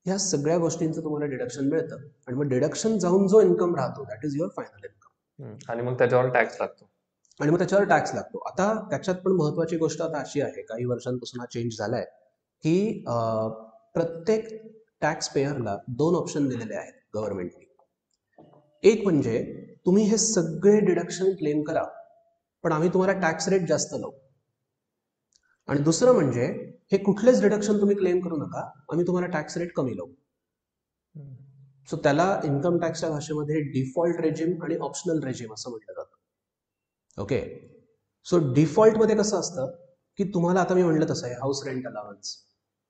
ह्या सगळ्या गोष्टींचं तुम्हाला डिडक्शन मिळतं. आणि मग डिडक्शन जाऊन जो इन्कम राहतो, that is your final income. आणि मग त्याच्यावर टॅक्स लागतो. आता त्याच्यात पण महत्वाची गोष्ट आता अशी आहे, काही वर्षांपासून हा चेंज झालाय, की प्रत्येक टॅक्स पेअरला 2 ऑप्शन दिलेले आहेत गव्हर्नमेंटने. एक म्हणजे तुम्ही हे सगळे डिडक्शन क्लेम करा, पण आम्ही तुम्हाला टॅक्स रेट जास्त लावू. आणि दुसरं म्हणजे हे कुठलेच डिडक्शन तुम्ही क्लेम करू नका, आम्ही तुम्हाला टॅक्स रेट कमी लावू. सो त्याला इन्कम टॅक्सच्या भाषेमध्ये डिफॉल्ट रेजिम आणि ऑप्शनल रेजिम असं म्हटलं जातं. ओके, सो डिफॉल्टमध्ये कसं असतं, की तुम्हाला आता मी म्हटलं तसं आहे, हाऊस रेंट अलावन्स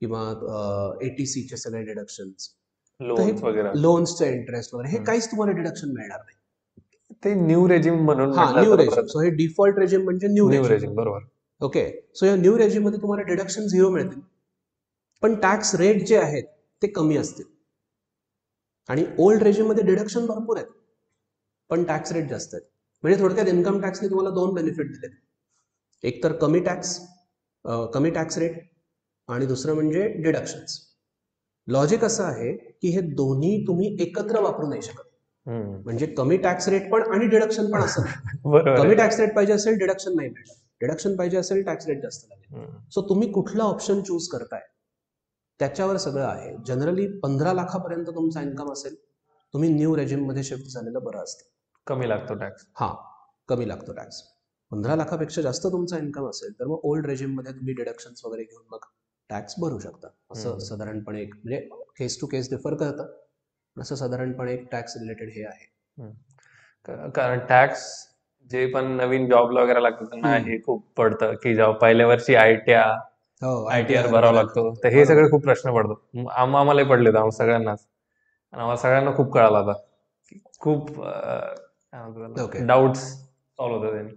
किंवा ATCचे सगळे डिडक्शन्स, लोन्सचे इंटरेस्ट वगैरे, हे काहीच तुम्हाला डिडक्शन मिळणार नाही. ते न्यू रेजिम म्हणून न्यू रेजिम. सो हे डिफॉल्ट रेजिम म्हणजे न्यू रेजिम, बरोबर. ओके, सो या न्यू रेजिम मध्ये तुम्हाला डिडक्शन 0 मिळतील, पण टॅक्स रेट जे आहेत ते कमी असतील. आणि ओल्ड रेजिममध्ये डिडक्शन भरपूर आहेत पण टॅक्स रेट जास्त आहेत. म्हणजे थोडक्यात इन्कम टॅक्सने तुम्हाला 2 बेनिफिट दिलेत. एक तर कमी टॅक्स रेट आणि दुसरं म्हणजे डिडक्शन्स. लॉजिक असं आहे की हे दोन्ही तुम्ही एकत्र वापरू नाही शकत. म्हणजे कमी टॅक्स रेट पण आणि डिडक्शन पण असं नाही. बरोबर कमी आहे. टॅक्स रेट पाहिजे असेल डिडक्शन नाही मिळणार, डिडक्शन पाहिजे असेल टॅक्स रेट जास्त लागेल. सो तुम्ही कुठला ऑप्शन चूज करताय त्याच्यावर सगळं आहे. जनरली 15 लाखापर्यंत तुमचा इन्कम असेल तुम्ही न्यू रेजिम मध्ये शिफ्ट झालेलं बरं असतं. कमी लागतो टॅक्स. हा, कमी लागतो टॅक्स. 15 लाखापेक्षा जास्त तुमचा इन्कम असेल तर मग ओल्ड रेजिम मध्ये तुम्ही डिडक्शन्स वगैरे घेऊन मग टॅक्स भरू शकता. असं साधारणपणे एक म्हणजे केस टू केस डिफर करतं. असं साधारणपणे एक टॅक्स रिलेटेड हे आहे. कारण टॅक्स जे पण नवीन जॉबला वगैरे लागतं त्यांना हे खूप पडतं की जेव्हा पहिल्या वर्षी ITR भरावा लागतो, तर हे सगळे खूप प्रश्न पडतात. आम्हालाही पडले होते, आम्हाला सगळ्यांनाच. आणि आम्हाला सगळ्यांना खूप कळाला होता की खूप डाऊट्स सॉल्व्ह होतात त्यांनी.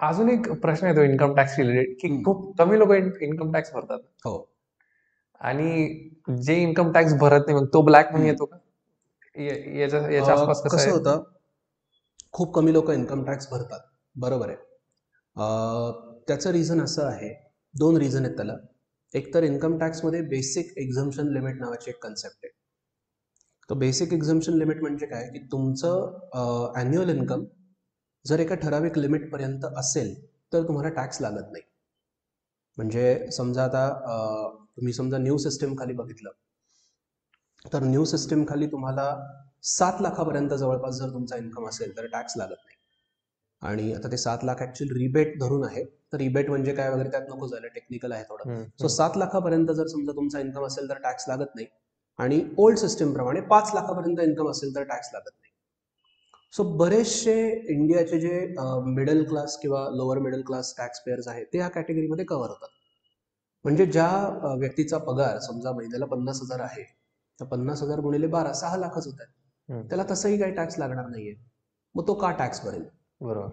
अजून एक प्रश्न येतो इन्कम टॅक्स रिलेटेड की खूप कमी लोक इन्कम टॅक्स भरतात. हो. आणि जे इन्कम टॅक्स भरत नाही मग तो ब्लॅक मनी येतो का? याच्या आसपास कसं आहे? होतं, खूप कमी लोक इन्कम टॅक्स भरतात, बरोबर आहे. त्याचं रिझन असं आहे, 2 रिझन आहेत त्याला. एक तर इन्कम टॅक्समध्ये बेसिक एक्झम्पशन लिमिट नावाची एक कन्सेप्ट आहे. तर बेसिक एक्झम्पशन लिमिट म्हणजे काय की तुमचं ॲन्युअल इन्कम जर एका ठराविक लिमिटपर्यंत असेल तर तुम्हाला टॅक्स लागत नाही. म्हणजे समजा आता तुम्ही समजा न्यू सिस्टीम खाली बघितलं तर न्यू सिस्टीम खाली तुम्हाला 7 लाखापर्यंत जवळपास जर तुमचा इन्कम असेल तर टॅक्स लागत नाही. आणि आता ते 7 लाख ऍक्च्युअली रिबेट धरून आहे, तर रिबेट म्हणजे काय वगैरे त्यात नको जायला, टेक्निकल आहे थोडं. सो 7 लाखापर्यंत जर समजा तुमचा इन्कम असेल तर टॅक्स लागत नाही. आणि ओल्ड सिस्टीम प्रमाणे 5 लाखापर्यंत इन्कम असेल तर टॅक्स लागत नाही. सो बरेचसे इंडियाचे जे मिडल क्लास किंवा lower middle class tax pairs आहेत ते ह्या कॅटेगरीमध्ये कव्हर होतात. म्हणजे ज्या व्यक्तीचा पगार समजा महिन्याला 50,000 आहे तर 50,000 गुणिले 12 6 लाखच होत आहेत. त्याला तसंही काही टॅक्स लागणार नाहीये. मग तो का टॅक्स भरेल? बरोबर.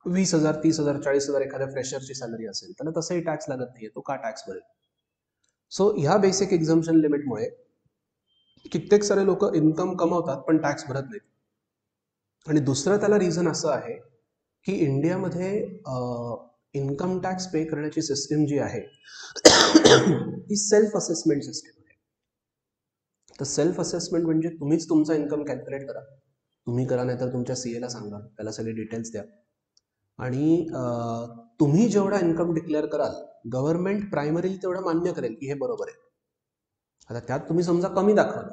20,000 30,000 40,000 एखाद्या फ्रेशरची सॅलरी असेल त्याला तसंही टॅक्स लागत नाहीये, तो का टॅक्स भरेल? सो ह्या बेसिक एक्झम्पशन लिमिटमुळे कित्येक सारे लोक इन्कम कमावतात पण टॅक्स भरत नाहीत. आणि दुसरं त्याला रिझन असं आहे की इंडियामध्ये इन्कम टॅक्स पे करण्याची सिस्टीम जी आहे ती सेल्फ असेसमेंट सिस्टीम आहे. तर सेल्फ असेसमेंट म्हणजे तुम्हीच तुमचा इन्कम कॅल्क्युलेट करा. तुम्ही करा नाही तर तुमच्या CA ला सांगा, त्याला सगळे डिटेल्स द्या. आणि तुम्ही जेवढा इन्कम डिक्लेअर कराल गव्हर्नमेंट प्रायमरीली तेवढं मान्य करेल की हे बरोबर आहे. आता त्यात तुम्ही समजा कमी दाखवलं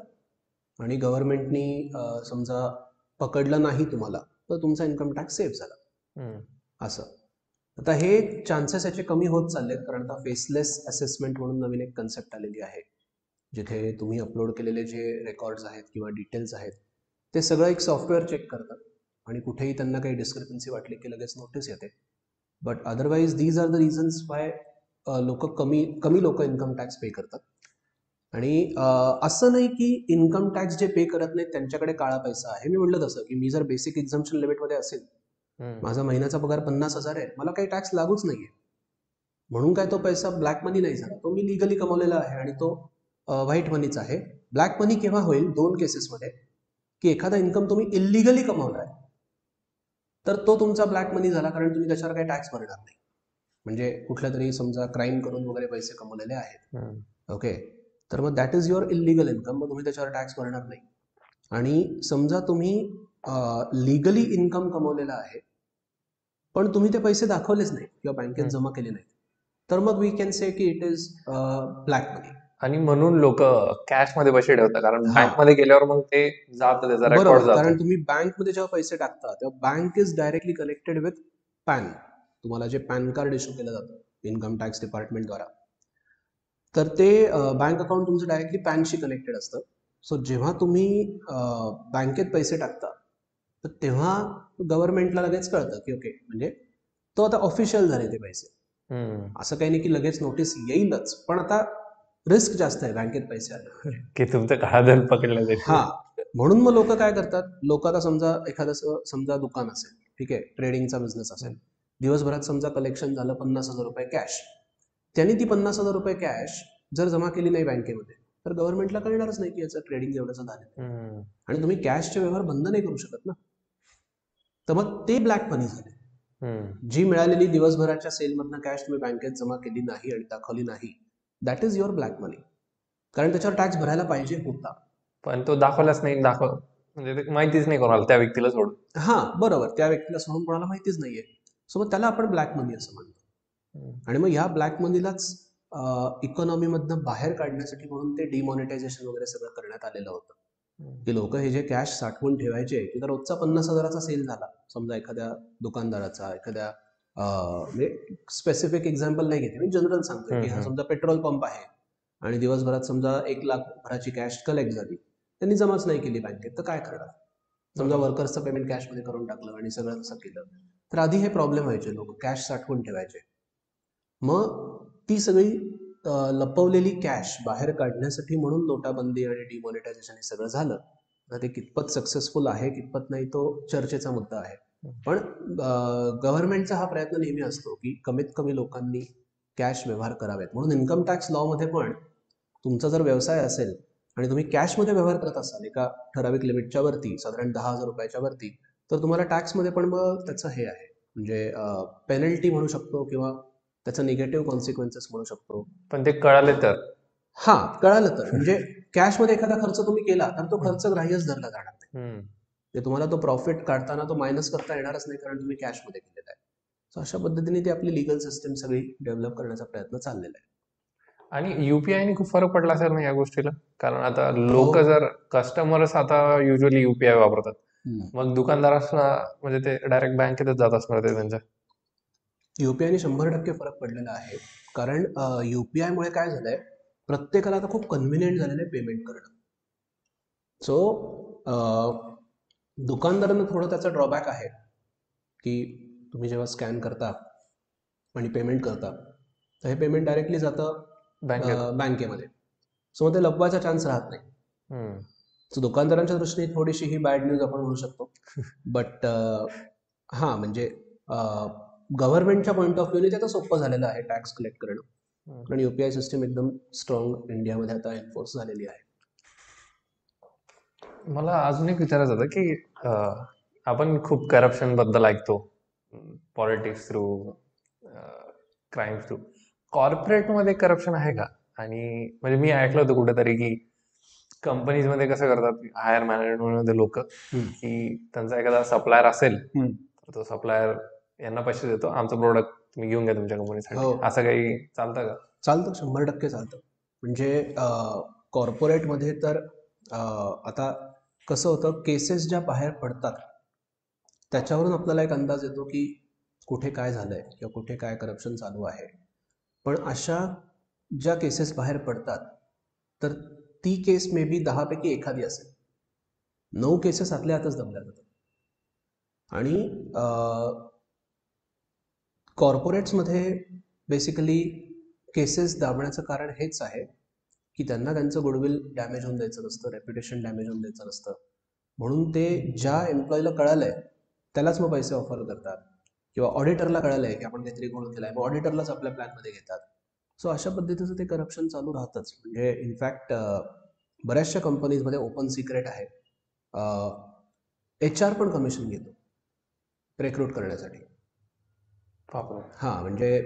आणि गव्हर्नमेंटनी समजा पकडलं नाही तुम्हाला तर तुमचा इन्कम टॅक्स सेव्ह झाला. असं. आता हे चान्सेस याचे कमी होत चाललेत कारण आता फेसलेस असेसमेंट म्हणून नवीन एक कन्सेप्ट आलेली आहे, जिथे तुम्ही अपलोड केलेले जे रेकॉर्ड्स आहेत किंवा डिटेल्स आहेत ते सगळं एक सॉफ्टवेअर चेक करतात आणि कुठेही त्यांना काही डिस्क्रिपन्सी वाटली की लगेच नोटीस येते. But otherwise these are the reasons why कमी लोक इन्कम टॅक्स पे करतात. आणि असं नाही की इन्कम टॅक्स जे पे करत नाहीत त्यांच्याकडे काळा पैसा आहे. मी म्हटलं तसं की मी जर बेसिक एक्झम्पशन लिमिटमध्ये असेल, माझा महिन्याचा पगार 50,000 आहे, मला काही टॅक्स लागूच नाहीये, म्हणून काय तो पैसा ब्लॅक मनी नाही झाला, तो मी लिगली कमवलेला आहे आणि तो व्हाईट मनीचा आहे. ब्लॅक मनी केव्हा होईल? 2 केसेसमध्ये, की एखादा इन्कम तुम्ही इलिगली कमवलाय तर तो तुमचा ब्लॅक मनी झाला कारण तुम्ही त्याच्यावर काही टॅक्स भरणार नाही. म्हणजे कुठल्या तरी समजा क्राईम करून वगैरे पैसे कमवलेले आहेत, ओके, तर मग that is your illegal income, मग तुम्ही त्याच्यावर टॅक्स भरणार नाही. आणि समजा तुम्ही लिगली इन्कम कमवलेला आहे पण तुम्ही ते पैसे दाखवलेच नाही किंवा बँकेत जमा केले नाही, तर मग वी कॅन से की इट इज ब्लॅक मनी. आणि म्हणून लोक कॅश मध्ये पैसे ठेवतात कारण बँक मध्ये गेल्यावर मग ते जातं, त्याचा रेकॉर्ड बरोबर, जातो. कारण तुम्ही बँकमध्ये जेव्हा पैसे टाकता तेव्हा bank is directly connected with pan. तुम्हाला जे पॅन कार्ड इश्यू केलं जातं इन्कम टॅक्स डिपार्टमेंटद्वारा, तर ते बँक अकाउंट तुमचं डायरेक्टली पॅनशी कनेक्टेड असतं. सो जेव्हा तुम्ही बँकेत पैसे टाकता तर तेव्हा गव्हर्नमेंटला लगेच कळतं की ओके, म्हणजे तो आता ऑफिशियल झाले ते पैसे. असं काही नाही की लगेच नोटीस येईलच, पण आता रिस्क जास्त आहे बँकेत पैसे आले की तुमचं काळाधन पकडलं जाईल. हा, म्हणून मग लोक काय करतात, लोक आता समजा एखादं समजा दुकान असेल, ठीक आहे, ट्रेडिंगचा बिझनेस असेल, दिवसभरात समजा कलेक्शन झालं 50,000 रुपये कॅश, त्यांनी ती 50,000 रुपये कॅश जर जमा केली नाही बँकेमध्ये तर गव्हर्नमेंटला कळणारच नाही की याचं ट्रेडिंग एवढंच झालं हम्म. आणि तुम्ही कॅशचे व्यवहार बंद नाही करू शकत ना. तर मग ते ब्लॅक मनी झाले. हम्म. जी मिळालेली दिवसभराच्या सेलमधनं कॅश तुम्ही बँकेत जमा केली नाही आणि दाखवली नाही, दॅट इज युअर ब्लॅक मनी. कारण त्याच्यावर टॅक्स भरायला पाहिजे होता. पण तो दाखवलाच नाही, म्हणजे ते माहितीच नाही कोणाला, त्या व्यक्तीला सोडून. हां, बरोबर. त्या व्यक्तीला सोडून कोणाला माहितीच नाहीये. सो मग त्याला आपण ब्लॅक मनी असं म्हणतो. हम्म. आणि मग ह्या ब्लॅक मनीलाच इकॉनॉमीमधनं बाहेर काढण्यासाठी म्हणून ते डिमॉनिटायझेशन वगैरे सगळं करण्यात आलेलं होतं. की लोक हे जे कॅश साठवून ठेवायचे की तर रोजचा 50,000चा सेल झाला समजा एखाद्या दुकानदाराचा, एखाद्या म्हणजे स्पेसिफिक एक्झाम्पल नाही घेते मी, जनरल सांगतोय की हा समजा पेट्रोल पंप आहे आणि दिवसभरात समजा 1,00,000 भराची कॅश कलेक्ट झाली, त्यांनी जमाच नाही केली बँकेत, तर काय करणार? समजा वर्कर्सचं पेमेंट कॅशमध्ये करून टाकलं आणि सगळं तसं केलं, तर आधी हे प्रॉब्लेम व्हायचे, लोक कॅश साठवून ठेवायचे. मग ती सगळी लपवलेली कॅश बाहेर काढण्यासाठी म्हणून नोटाबंदी आणि डिमॉनिटायझेशन हे सगळं झालं. आता ते कितपत सक्सेसफुल आहे कितपत नाही तो चर्चेचा मुद्दा आहे. पण गव्हर्नमेंटचा हा प्रयत्न नेहमी असतो की कमीत कमी लोकांनी कॅश व्यवहार करावेत. म्हणून इन्कम टॅक्स लॉमध्ये पण तुमचा जर व्यवसाय असेल आणि तुम्ही कॅशमध्ये व्यवहार करत असाल एका ठराविक लिमिटच्या वरती, साधारण 10,000 रुपयाच्या वरती, तर तुम्हाला टॅक्समध्ये पण मग त्याचं हे आहे, म्हणजे पेनल्टी म्हणू शकतो किंवा त्याचा निगेटिव्ह कॉन्सिक्वेन्सेस म्हणू शकतो. पण ते कळाले तर. हा, कळालं तर म्हणजे कॅशमध्ये एखादा खर्च तुम्ही केला तर तो खर्च ग्राह्यच धरला जाणार नाही. ते तुम्हाला तो प्रॉफिट काढताना तो मायनस करता येणारच नाही, कारण तुम्ही कॅशमध्ये केलेला आहे. सो अशा पद्धतीने ती आपली लिगल सिस्टम सगळी डेव्हलप करण्याचा प्रयत्न चाललेला आहे. आणि युपीआयने खूप फरक पडला असेल ना या गोष्टीला, कारण आता हो. लोक जर कस्टमर्स आता युजली युपीआय वापरतात, मग दुकानदारांना म्हणजे ते डायरेक्ट बँकेतच जात असणार ते त्यांच्या. युपीआयने 100% फरक पडलेला आहे. कारण युपीआयमुळे काय झालंय, प्रत्येकाला आता खूप कन्व्हिनियंट झालेलं आहे पेमेंट करणं. सो दुकानदारांना थोडं त्याचा ड्रॉबॅक आहे की तुम्ही जेव्हा स्कॅन करता आणि पेमेंट करता तर हे पेमेंट डायरेक्टली जातं बँकेमध्ये. सो मग ते लपवायचा चान्स राहत नाही. सो दुकानदारांच्या दृष्टीने थोडीशी ही बॅड न्यूज आपण म्हणू शकतो. बट हां, म्हणजे गव्हर्नमेंटच्या पॉईंट ऑफ व्ह्यूने त्याचं सोपं झालेलं आहे टॅक्स कलेक्ट करणं. कारण युपीआय सिस्टम एकदम स्ट्रॉंग इंडियामध्ये आता एन्फोर्स झालेली आहे. मला अजून एक विचारायचं होतं की आपण खूप करप्शन बद्दल ऐकतो, पॉलिटिक्स थ्रू, क्राईम थ्रू. कॉर्पोरेटमध्ये करप्शन आहे का? आणि म्हणजे मी ऐकलं होतं कुठेतरी की कंपनीजमध्ये कसं करतात, हायर मॅनेजमेंटमध्ये लोक, की त्यांचा एखादा सप्लायर असेल तर तो सप्लायर यांना पैसे देतो, आमचं प्रोडक्ट तुम्ही घेऊन घ्या तुमच्या कंपनीसाठी, असं काही चालतं का? चालतं, 100% चालतं. म्हणजे कॉर्पोरेटमध्ये तर आता कसं होतं, केसेस ज्या बाहेर पडतात त्याच्यावरून आपल्याला एक अंदाज येतो की कुठे काय झालंय किंवा कुठे काय करप्शन चालू आहे. पण अशा ज्या केसेस बाहेर पडतात तर ती केस मे बी 10 पैकी एखादी असेल. 9 केसेस आतल्या आतच दबल्या जातात. आणि कॉर्पोरेट्समध्ये बेसिकली केसेस दाबण्याचं कारण हेच आहे की त्यांना त्यांचं गुडविल डॅमेज होऊन द्यायचं नसतं, रेप्युटेशन डॅमेज होऊन द्यायचं नसतं. म्हणून ते ज्या एम्प्लॉईला कळालंय त्यालाच मग पैसे ऑफर करतात, किंवा ऑडिटरला कळालंय की आपण काहीतरी घोळ केलाय, मग ऑडिटरलाच आपल्या प्लॅनमध्ये घेतात. सो अशा पद्धतीचं ते करप्शन चालू राहतंच. म्हणजे इनफॅक्ट बऱ्याचशा कंपनीजमध्ये ओपन सिक्रेट आहे, HR पण कमिशन घेतो रिक्रूट करण्यासाठी. हां, म्हणजे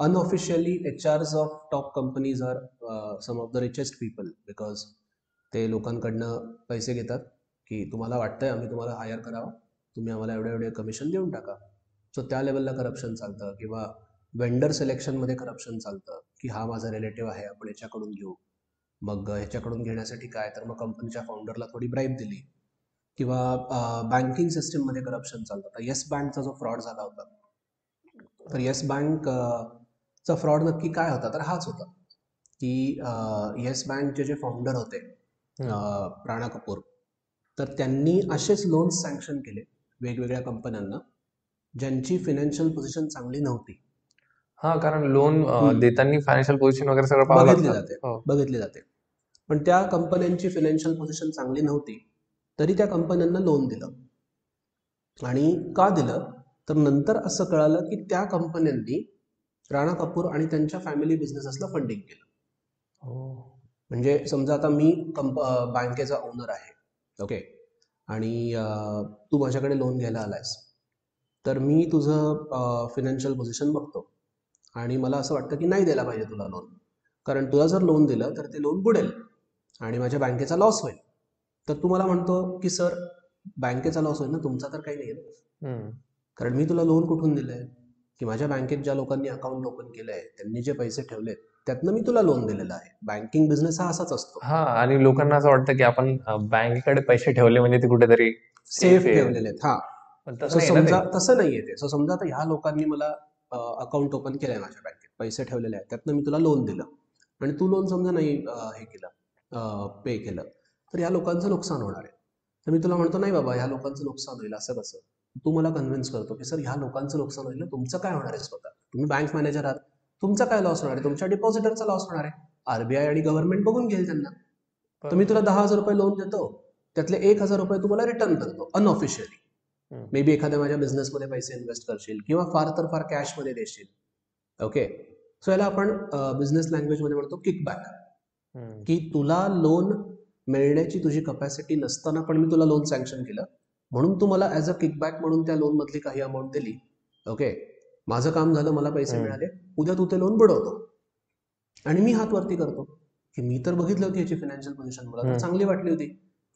unofficially HRs of top companies are some of the richest people, because ते लोकांकडनं पैसे घेतात की तुम्हाला वाटतंय आम्ही तुम्हाला हायर करावं, तुम्ही आम्हाला एवढे एवढे कमिशन देऊन टाका. सो त्या लेवलला करप्शन चालतं. किंवा वेंडर सिलेक्शनमध्ये करप्शन चालतं की हा माझा रिलेटिव्ह आहे, आपण ह्याच्याकडून घेऊ. मग ह्याच्याकडून घेण्यासाठी काय, तर मग कंपनीच्या फाउंडरला थोडी ब्राईब दिली. किंवा बँकिंग सिस्टीममध्ये करप्शन चालतं. आता येस बँकचा जो फ्रॉड झाला होता, तर येस बँकचा फ्रॉड नक्की काय होता, तर हाच होता की येस बँकचे जे फाउंडर होते राणा कपूर, तर त्यांनी असेच लोन्स सँक्शन केले वेगवेगळ्या कंपन्यांना ज्यांची फायनान्शियल पोझिशन चांगली नव्हती. हा, कारण लोन देताना फायनान्शियल पोझिशन वगैरे सगळं पाहावं लागतं. बघितली जाते. पण त्या कंपन्यांची फायनान्शियल पोझिशन चांगली नव्हती तरी त्या कंपन्यांना लोन दिलं. आणि का दिलं, तर नंतर असं कळालं की त्या कंपन्यांनी राणा कपूर आणि त्यांच्या फॅमिली बिझनेसेसला फंडिंग केलं. म्हणजे समजा आता मी बँकेचा ओनर आहे, ओके, आणि तू माझ्याकडे लोन घ्यायला आलायस, तर मी तुझं फिनान्शियल पोझिशन बघतो आणि मला असं वाटतं की नाही द्यायला पाहिजे तुला लोन, कारण तुला जर लोन दिलं तर ते लोन बुडेल आणि माझ्या बँकेचा लॉस होईल. तर तू मला म्हणतो की सर बँकेचा लॉस होईल ना, तुमचा तर काही नाही आहे, कारण मी तुला लोन कुठून दिलंय की माझ्या बँकेत ज्या लोकांनी अकाउंट ओपन केलंय त्यांनी जे पैसे ठेवलेत त्यातनं मी तुला लोन दिलेलं आहे. बँकिंग बिझनेस हा असाच असतो, हा, आणि लोकांना असं वाटतं की आपण बँकेकडे पैसे ठेवले म्हणजे ते कुठेतरी सेफ सेफ आहे. ठेवलेले आहेत. हा, पण तसं सो नाही ना ते. समजा तसं नाहीये ते. सो समजा आता ह्या लोकांनी मला अकाउंट ओपन केलंय माझ्या बँकेत, पैसे ठेवलेले आहेत, त्यातनं मी तुला लोन दिलं आणि तू लोन समजा नाही हे केलं, पे केलं, तर या लोकांचं नुकसान होणार आहे. तर मी तुला म्हणतो नाही बाबा ह्या लोकांचं नुकसान होईल असं कसं, तू मला कन्व्हिन्स करतो की सर ह्या लोकांचं नुकसान होईल ना, तुमचं काय होणार आहे स्वतः, तुम्ही बँक मॅनेजर आहात, तुमचा काय लॉस होणार आहे, तुमच्या डिपॉझिटरचा लॉस होणार आहे, आरबीआय आणि गव्हर्नमेंट बघून घेईल त्यांना. तर मी तुला 10,000 रुपये लोन देतो, त्यातले 1,000 रुपये तुम्हाला रिटर्न करतो अनऑफिशियली. मे बी एखाद्या माझ्या बिझनेसमध्ये पैसे इन्व्हेस्ट करशील किंवा फार तर फार कॅशमध्ये देशील, ओके. सो याला आपण बिझनेस लँग्वेजमध्ये म्हणतो किकबॅक, की तुला लोन मिळण्याची तुझी कपॅसिटी नसताना पण मी तुला लोन सँक्शन केलं, म्हणून तू मला ॲज अ किकबॅक म्हणून त्या लोनमधली काही अमाऊंट दिली, ओके. माझं काम झालं, मला पैसे मिळाले, उद्या तू ते लोन बुडवतो आणि मी हात वरती करतो की मी तर बघितली होती याची फायनान्शियल पोझिशन, मला तर चांगली वाटली होती,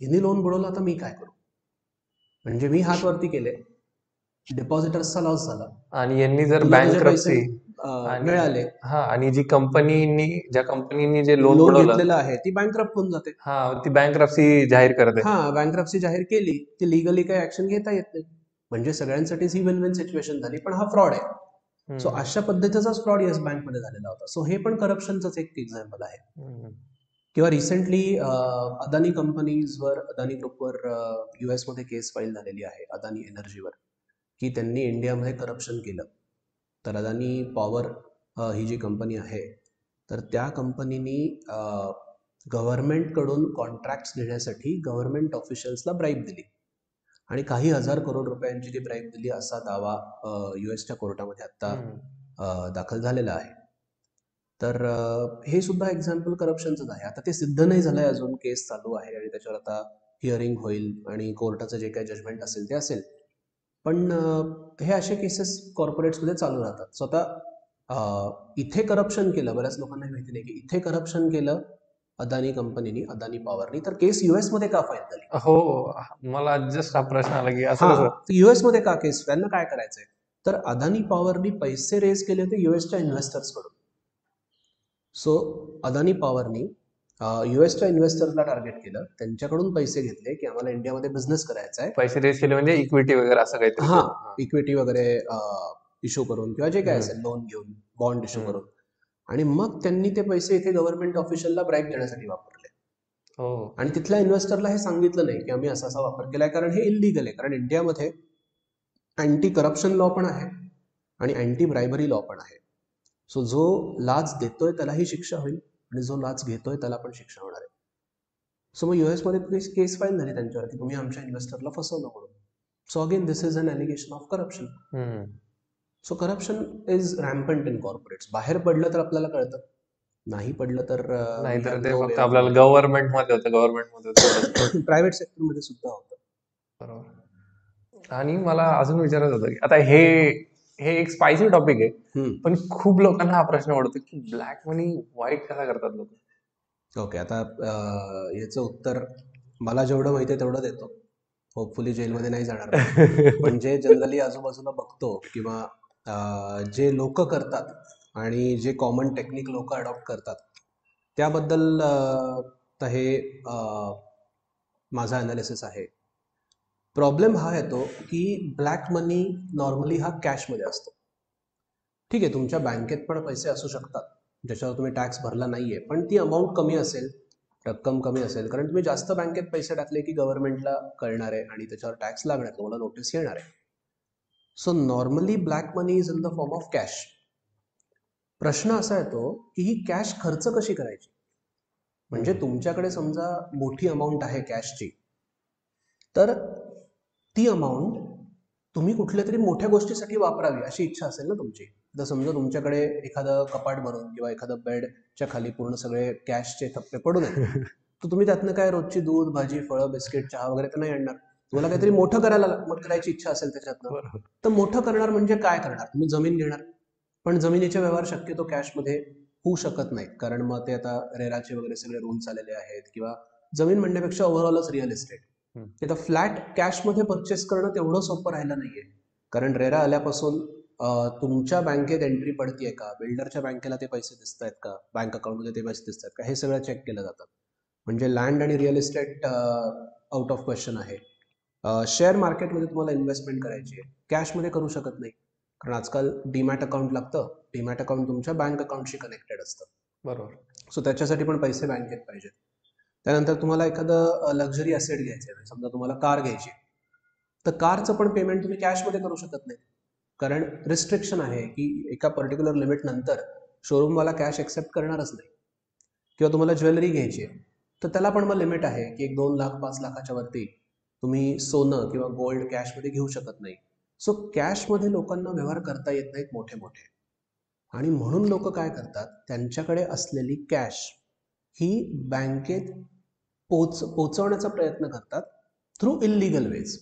हिने लोन बुडवलं, आता मी काय करू. म्हणजे मी हात वरती केले, डिपॉझिटर्सचा लॉस झाला आणि यांनी जर तुला तुझे पैसे बँकरप्सी मिळाले, हा, आणि ज्या कंपनीनी जे लोन लोन बुडवलं, घेतलेलं आहे ती बँकरप्ट होऊन जाते. हा, ती बँकरप्सी जाहीर करते. हा, बँकरप्सी जाहीर केली ती लिगली काही ऍक्शन घेता येत नाही, म्हणजे सगळ्यांसाठीच ही विन विन सिच्युएशन झाली, पण हा फ्रॉड आहे. सो अशा पद्धतीचाच फ्रॉड येस बँकमध्ये झालेला होता. सो हे पण करप्शनच एक एक्झाम्पल आहे. किंवा रिसेंटली अदानी कंपनीजवर, अदानी ग्रुपवर US मध्ये केस फाईल झालेली आहे अदानी एनर्जीवर, की त्यांनी इंडियामध्ये करप्शन केलं. तर अदानी पॉवर ही जी कंपनी आहे, तर त्या कंपनीनी गव्हर्नमेंटकडून कॉन्ट्रॅक्ट्स घेण्यासाठी गव्हर्नमेंट ऑफिशियल्सला ब्राईब दिली आणि काही हजार करोड रुपयांची ती ब्राईब दिली असा दावा US च्या कोर्टामध्ये आता दाखल झालेला आहे. तर हे सुद्धा एक्झाम्पल करप्शनचंच आहे. आता ते सिद्ध नाही झालंय अजून, केस चालू आहे आणि त्याच्यावर आता हिअरिंग होईल आणि कोर्टाचं जे काही जजमेंट असेल ते असेल. पण हे असे केसेस कॉर्पोरेट्समध्ये चालू राहतात. स्वतः इथे करप्शन केलं, बऱ्याच लोकांना माहिती नाही की इथे करप्शन केलं अदानी कंपनीनी, अदानी पॉवरनी, तर केस US मध्ये का फाईल झाली? हो, मला जस्ट हा प्रश्न आला की असं हा, कसं. US मध्ये का केस, त्यांना काय करायचंय, तर अदानी पॉवरनी पैसे रेज केले होते US च्या इन्व्हेस्टर्सकडून. सो अदानी पॉवरनी US च्या इन्व्हेस्टर्सला टार्गेट केलं, त्यांच्याकडून पैसे घेतले की आम्हाला इंडियामध्ये बिझनेस करायचा आहे. पैसे रेज केले म्हणजे इक्विटी वगैरे असं काहीतरी. हा, इक्विटी वगैरे इश्यू करून किंवा जे काय असेल, लोन घेऊन, बॉन्ड इश्यू करून, आणि मग त्यांनी ते पैसे इथे गव्हर्नमेंट ऑफिशियलला ब्राईब देण्यासाठी वापरले. आणि तिथल्या इन्व्हेस्टरला हे सांगितलं नाही की आम्ही असा असा वापर केलाय, कारण हे इलिगल आहे. कारण इंडियामध्ये अँटी करप्शन लॉ पण आहे आणि अँटी ब्रायबरी लॉ पण आहे. सो जो लाच देतोय त्यालाही शिक्षा होईल आणि जो लाच घेतोय त्याला पण शिक्षा होणार आहे. सो मग US मध्ये केस फाईल झाली त्यांच्यावर की तुम्ही आमच्या इन्व्हेस्टरला फसवलं म्हणून. So again this is an allegation of corruption. So corruption is rampant in corporates. बाहेर पडलं तर आपल्याला कळतं, नाही पडलं तर नाहीतर ते फक्त आपल्याला गव्हर्नमेंटमध्ये होतं. प्रायव्हेट सेक्टरमध्ये सुद्धा होतं. बरोबर. आणि मला अजून विचारायचं होतं की आता हे एक स्पायसी टॉपिक आहे, पण खूप लोकांना हा प्रश्न पडतो की ब्लॅक मनी व्हाईट कसा करतात लोक. ओके, आता याचं उत्तर मला जेवढं माहिती आहे तेवढं देतो. होपफुली जेलमध्ये नाही जाणार. पण जे जनरली आजूबाजूला बघतो किंवा जे लोक करतात आणि जे कॉमन टेक्निक लोक अडॉप्ट करतात त्याबद्दल तर हे माझा अनालिसिस आहे. प्रॉब्लेम हा येतो की ब्लॅक मनी नॉर्मली हा कॅशमध्ये असतो. ठीक आहे, तुमच्या बँकेत पण पैसे असू शकतात ज्याच्यावर तुम्ही टॅक्स भरला नाहीये, पण ती अमाऊंट कमी असेल, रक्कम कमी असेल, कारण तुम्ही जास्त बँकेत पैसे टाकले की गव्हर्नमेंटला कळणार आहे आणि त्याच्यावर टॅक्स लागणार, तुम्हाला नोटीस येणार आहे. So normally black money is in the form of cash. प्रश्न असा येतो की ही कॅश खर्च कशी करायची. म्हणजे तुमच्याकडे समजा मोठी अमाऊंट आहे कॅशची, तर ती अमाऊंट तुम्ही कुठल्या तरी मोठ्या गोष्टीसाठी वापरावी अशी इच्छा असेल ना तुमची. तर समजा तुमच्याकडे एखादं कपाट भरून किंवा एखादं बेडच्या खाली पूर्ण सगळे कॅशचे थप्पे पडून आहेत, तर तुम्ही त्यातनं काय रोजची दूध, भाजी, फळं, बिस्किट, चहा वगैरे तर नाही आणणार. तुम्हाला काहीतरी मोठं करायची इच्छा असेल त्याच्यातनं, बरोबर. तर मोठं करणार म्हणजे काय करणार? तुम्ही जमीन घेणार. पण जमिनीचे व्यवहार शक्यतो कॅशमध्ये होऊ शकत नाहीत, कारण मग ते आता रेराचे वगैरे सगळे रूल्स आलेले आहेत, किंवा जमीन म्हणण्यापेक्षा ओव्हरऑलच रिअल इस्टेट. आता फ्लॅट कॅशमध्ये परचेस करणं तेवढं सोपं राहिलं नाहीये, कारण रेरा आल्यापासून तुमच्या बँकेत एंट्री पडतीये का, बिल्डरच्या बँकेला ते पैसे दिसत आहेत का, बँक अकाउंटमध्ये ते पैसे दिसत आहेत का, हे सगळं चेक केलं जातं. म्हणजे लँड आणि real estate out of question आहे. शेअर मार्केटमध्ये तुम्हाला इन्व्हेस्टमेंट करायची आहे, कॅशमध्ये करू शकत नाही, कारण आजकाल डीमॅट अकाउंट लागतं. डीमॅट अकाउंट तुमच्या बँक अकाउंटशी कनेक्टेड असतं. बरोबर. सो त्याच्यासाठी पण पैसे बँकेत पाहिजेत. त्यानंतर तुम्हाला एखादं लक्झरी असेट घ्यायचं आहे, समजा तुम्हाला कार घ्यायची, तर कारचं पण पेमेंट तुम्ही कॅशमध्ये करू शकत नाही, कारण रिस्ट्रिक्शन आहे की एका पर्टिक्युलर लिमिट नंतर शोरूमवाला कॅश एक्सेप्ट करणारच नाही. किंवा तुम्हाला ज्वेलरी घ्यायची आहे, तर त्याला पण मग लिमिट आहे की 1-2 लाख 5 लाखाच्या वरती तुम्ही सोनं किंवा गोल्ड कॅशमध्ये घेऊ शकत नाही. सो कॅशमध्ये लोकांना व्यवहार करता येत नाहीत मोठे मोठे, आणि म्हणून लोक काय करतात, त्यांच्याकडे असलेली कॅश ही बँकेत पोचवण्याचा प्रयत्न करतात थ्रू इल्लीगल वेज.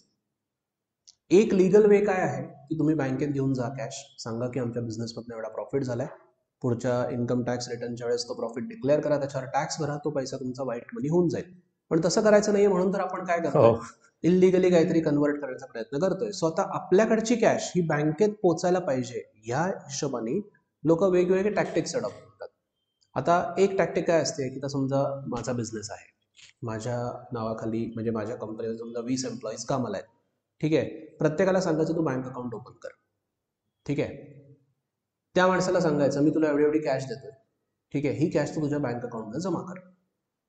एक लीगल वे काय आहे की तुम्ही बँकेत घेऊन जा कॅश, सांगा की आमच्या बिझनेसमधनं एवढा प्रॉफिट झालाय, पुढच्या इन्कम टॅक्स रिटर्नच्या वेळेस तो प्रॉफिट डिक्लेअर करा, त्याच्यावर टॅक्स भरा, तो पैसा तुमचा व्हाईट मनी होऊन जाईल. पण तसं करायचं नाहीये, म्हणून तर आपण काय करतोय, इल्लीगली काहीतरी कन्वर्ट करण्याचा प्रयत्न करतोय. सो आता आपल्याकडची कॅश ही बँकेत पोचायला पाहिजे, या हिशोबाने लोक वेगवेगळे टॅक्टिक्स अडॉप्ट करतात. आता एक टॅक्टिक काय असते की, समजा माझा बिझनेस आहे, माझ्या नावाखाली म्हणजे माझ्या कंपनीवर समजा 20 एम्प्लॉईज कामाला आहेत, ठीक आहे. प्रत्येकाला सांगायचं तू बँक अकाउंट ओपन कर, ठीक आहे. त्या माणसाला सांगायचं मी तुला एवढी एवढी कॅश देतोय, ठीक आहे, ही कॅश तू तुझ्या बँक अकाउंटमध्ये जमा कर,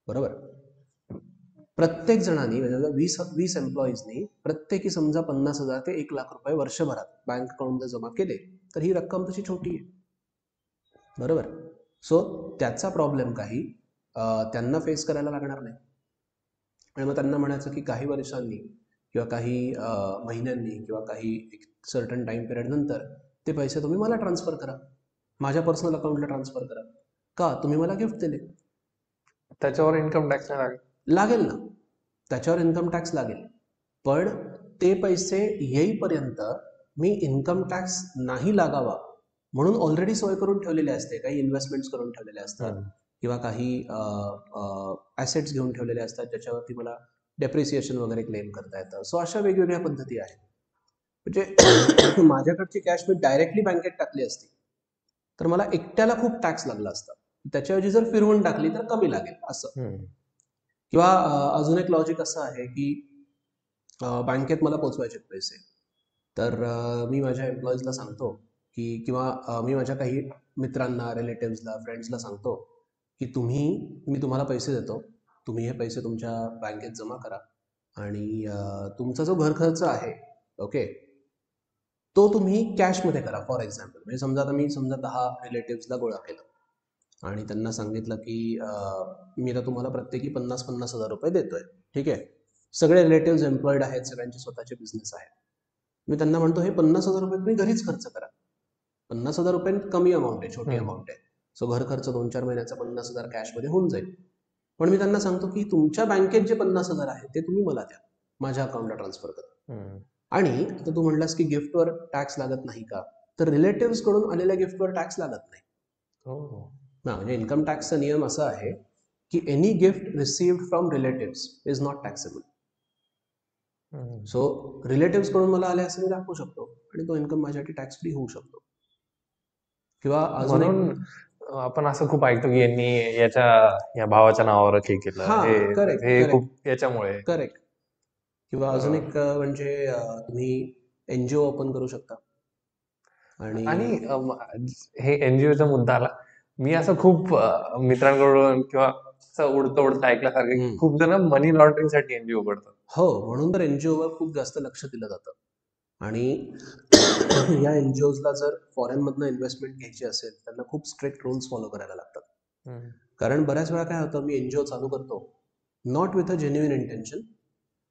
बरोबर. प्रत्येक जणांनी म्हणजे 20 एम्प्लॉईजनी प्रत्येकी समजा 50,000 ते 1 लाख रुपये वर्षभरात बँक अकाउंटमध्ये जमा केले, तर ही रक्कम तशी छोटी आहे, बरोबर. सो त्याचा प्रॉब्लेम काही त्यांना फेस करायला लागणार नाही. आणि मग त्यांना म्हणायचं की काही वर्षांनी किंवा काही महिन्यांनी किंवा काही एक सर्टन टाइम पिरियड नंतर ते पैसे तुम्ही मला ट्रान्सफर करा, माझ्या पर्सनल अकाउंटला ट्रान्सफर करा, का तुम्ही मला गिफ्ट दिले. त्याच्यावर इन्कम टॅक्स नाही लागेल. लागेल ना, त्याच्यावर इन्कम टॅक्स लागेल, पण ते पैसे येईपर्यंत मी इन्कम टॅक्स नाही लागावा म्हणून ऑलरेडी सोय करून ठेवलेली असते. काही इन्व्हेस्टमेंट्स करून ठेवलेले असतात किंवा काही ॲसेट्स घेऊन ठेवलेले असतात, ज्याच्यावरती मला डेप्रिसिएशन वगैरे क्लेम करता येतं. सो अशा वेगवेगळ्या पद्धती आहेत. म्हणजे माझ्याकडची कॅश मी डायरेक्टली बँकेत टाकली असती तर मला एकट्याला खूप टॅक्स लागला असता, त्याच्याऐवजी जर फिरवून टाकली तर कमी लागेल असं. किंवा अजून एक लॉजिक असं आहे की बँकेत मला पोचवायचे पैसे, तर मी माझ्या एम्प्लॉईजला सांगतो की, किंवा मी माझ्या काही मित्रांना, रिलेटिव्सला, फ्रेंड्सला सांगतो की मी तुम्हाला पैसे देतो, तुम्ही हे पैसे तुमच्या बँकेत जमा करा, आणि तुमचा जो घर खर्च आहे, ओके, तो तुम्ही कॅशमध्ये करा. फॉर एक्झाम्पल म्हणजे समजा आता मी 10 रिलेटिव्सला गोळा केलं आणि त्यांना सांगितलं की मी आता तुम्हाला प्रत्येकी 50,000 रुपये देतोय, ठीक आहे. सगळे रिलेटिव्स एम्प्लॉईड आहेत, सगळ्यांचे स्वतःचे बिझनेस आहेत. मी त्यांना म्हणतो हे 50,000 रुपये तुम्ही घरीच खर्च करा. 50,000 रुपये कमी अमाऊंट आहे, छोटी अमाऊंट आहे. सो घर खर्च 2-4 महिन्याचा 50,000 कॅशमध्ये होऊन जाईल. पण मी त्यांना सांगतो की तुमच्या बँकेत जे 50,000 आहे ते तुम्ही मला द्या, माझ्या अकाउंटला ट्रान्सफर करा. आणि आता तू म्हणलास की गिफ्टवर टॅक्स लागत नाही का, तर रिलेटिव्स कडून आलेल्या गिफ्टवर टॅक्स लागत नाही. म्हणजे इन्कम टॅक्सचा नियम असा आहे की any gift received from relatives is not taxable. So relatives कडून मला आले असं मी दाखवू शकतो आणि तो इन्कम माझ्यासाठी टॅक्स फ्री होऊ शकतो. किंवा अजून म्हणून आपण असं खूप ऐकतो की यांनी या भावाच्या नावावर हे केलं, हे खूप याच्यामुळे. करेक्ट. किंवा अजून एक म्हणजे तुम्ही एनजीओ ओपन करू शकता. आणि हे एनजीओचा मुद्दा आला, मी असं खूप मित्रांकडून किंवा असं उडतं ऐकल्यासारखं खूप जण मनी लॉन्ड्रिंग साठी एनजीओ करतात. हो, म्हणून तर एनजीओवर खूप जास्त लक्ष दिलं जातं. आणि या एनजीओजला जर फॉरेनमधनं इन्व्हेस्टमेंट घ्यायची असेल, त्यांना खूप स्ट्रिक्ट रूल्स फॉलो करायला लागतात. कारण बऱ्याच वेळा काय होतं, मी एनजीओ चालू करतो not with a genuine intention,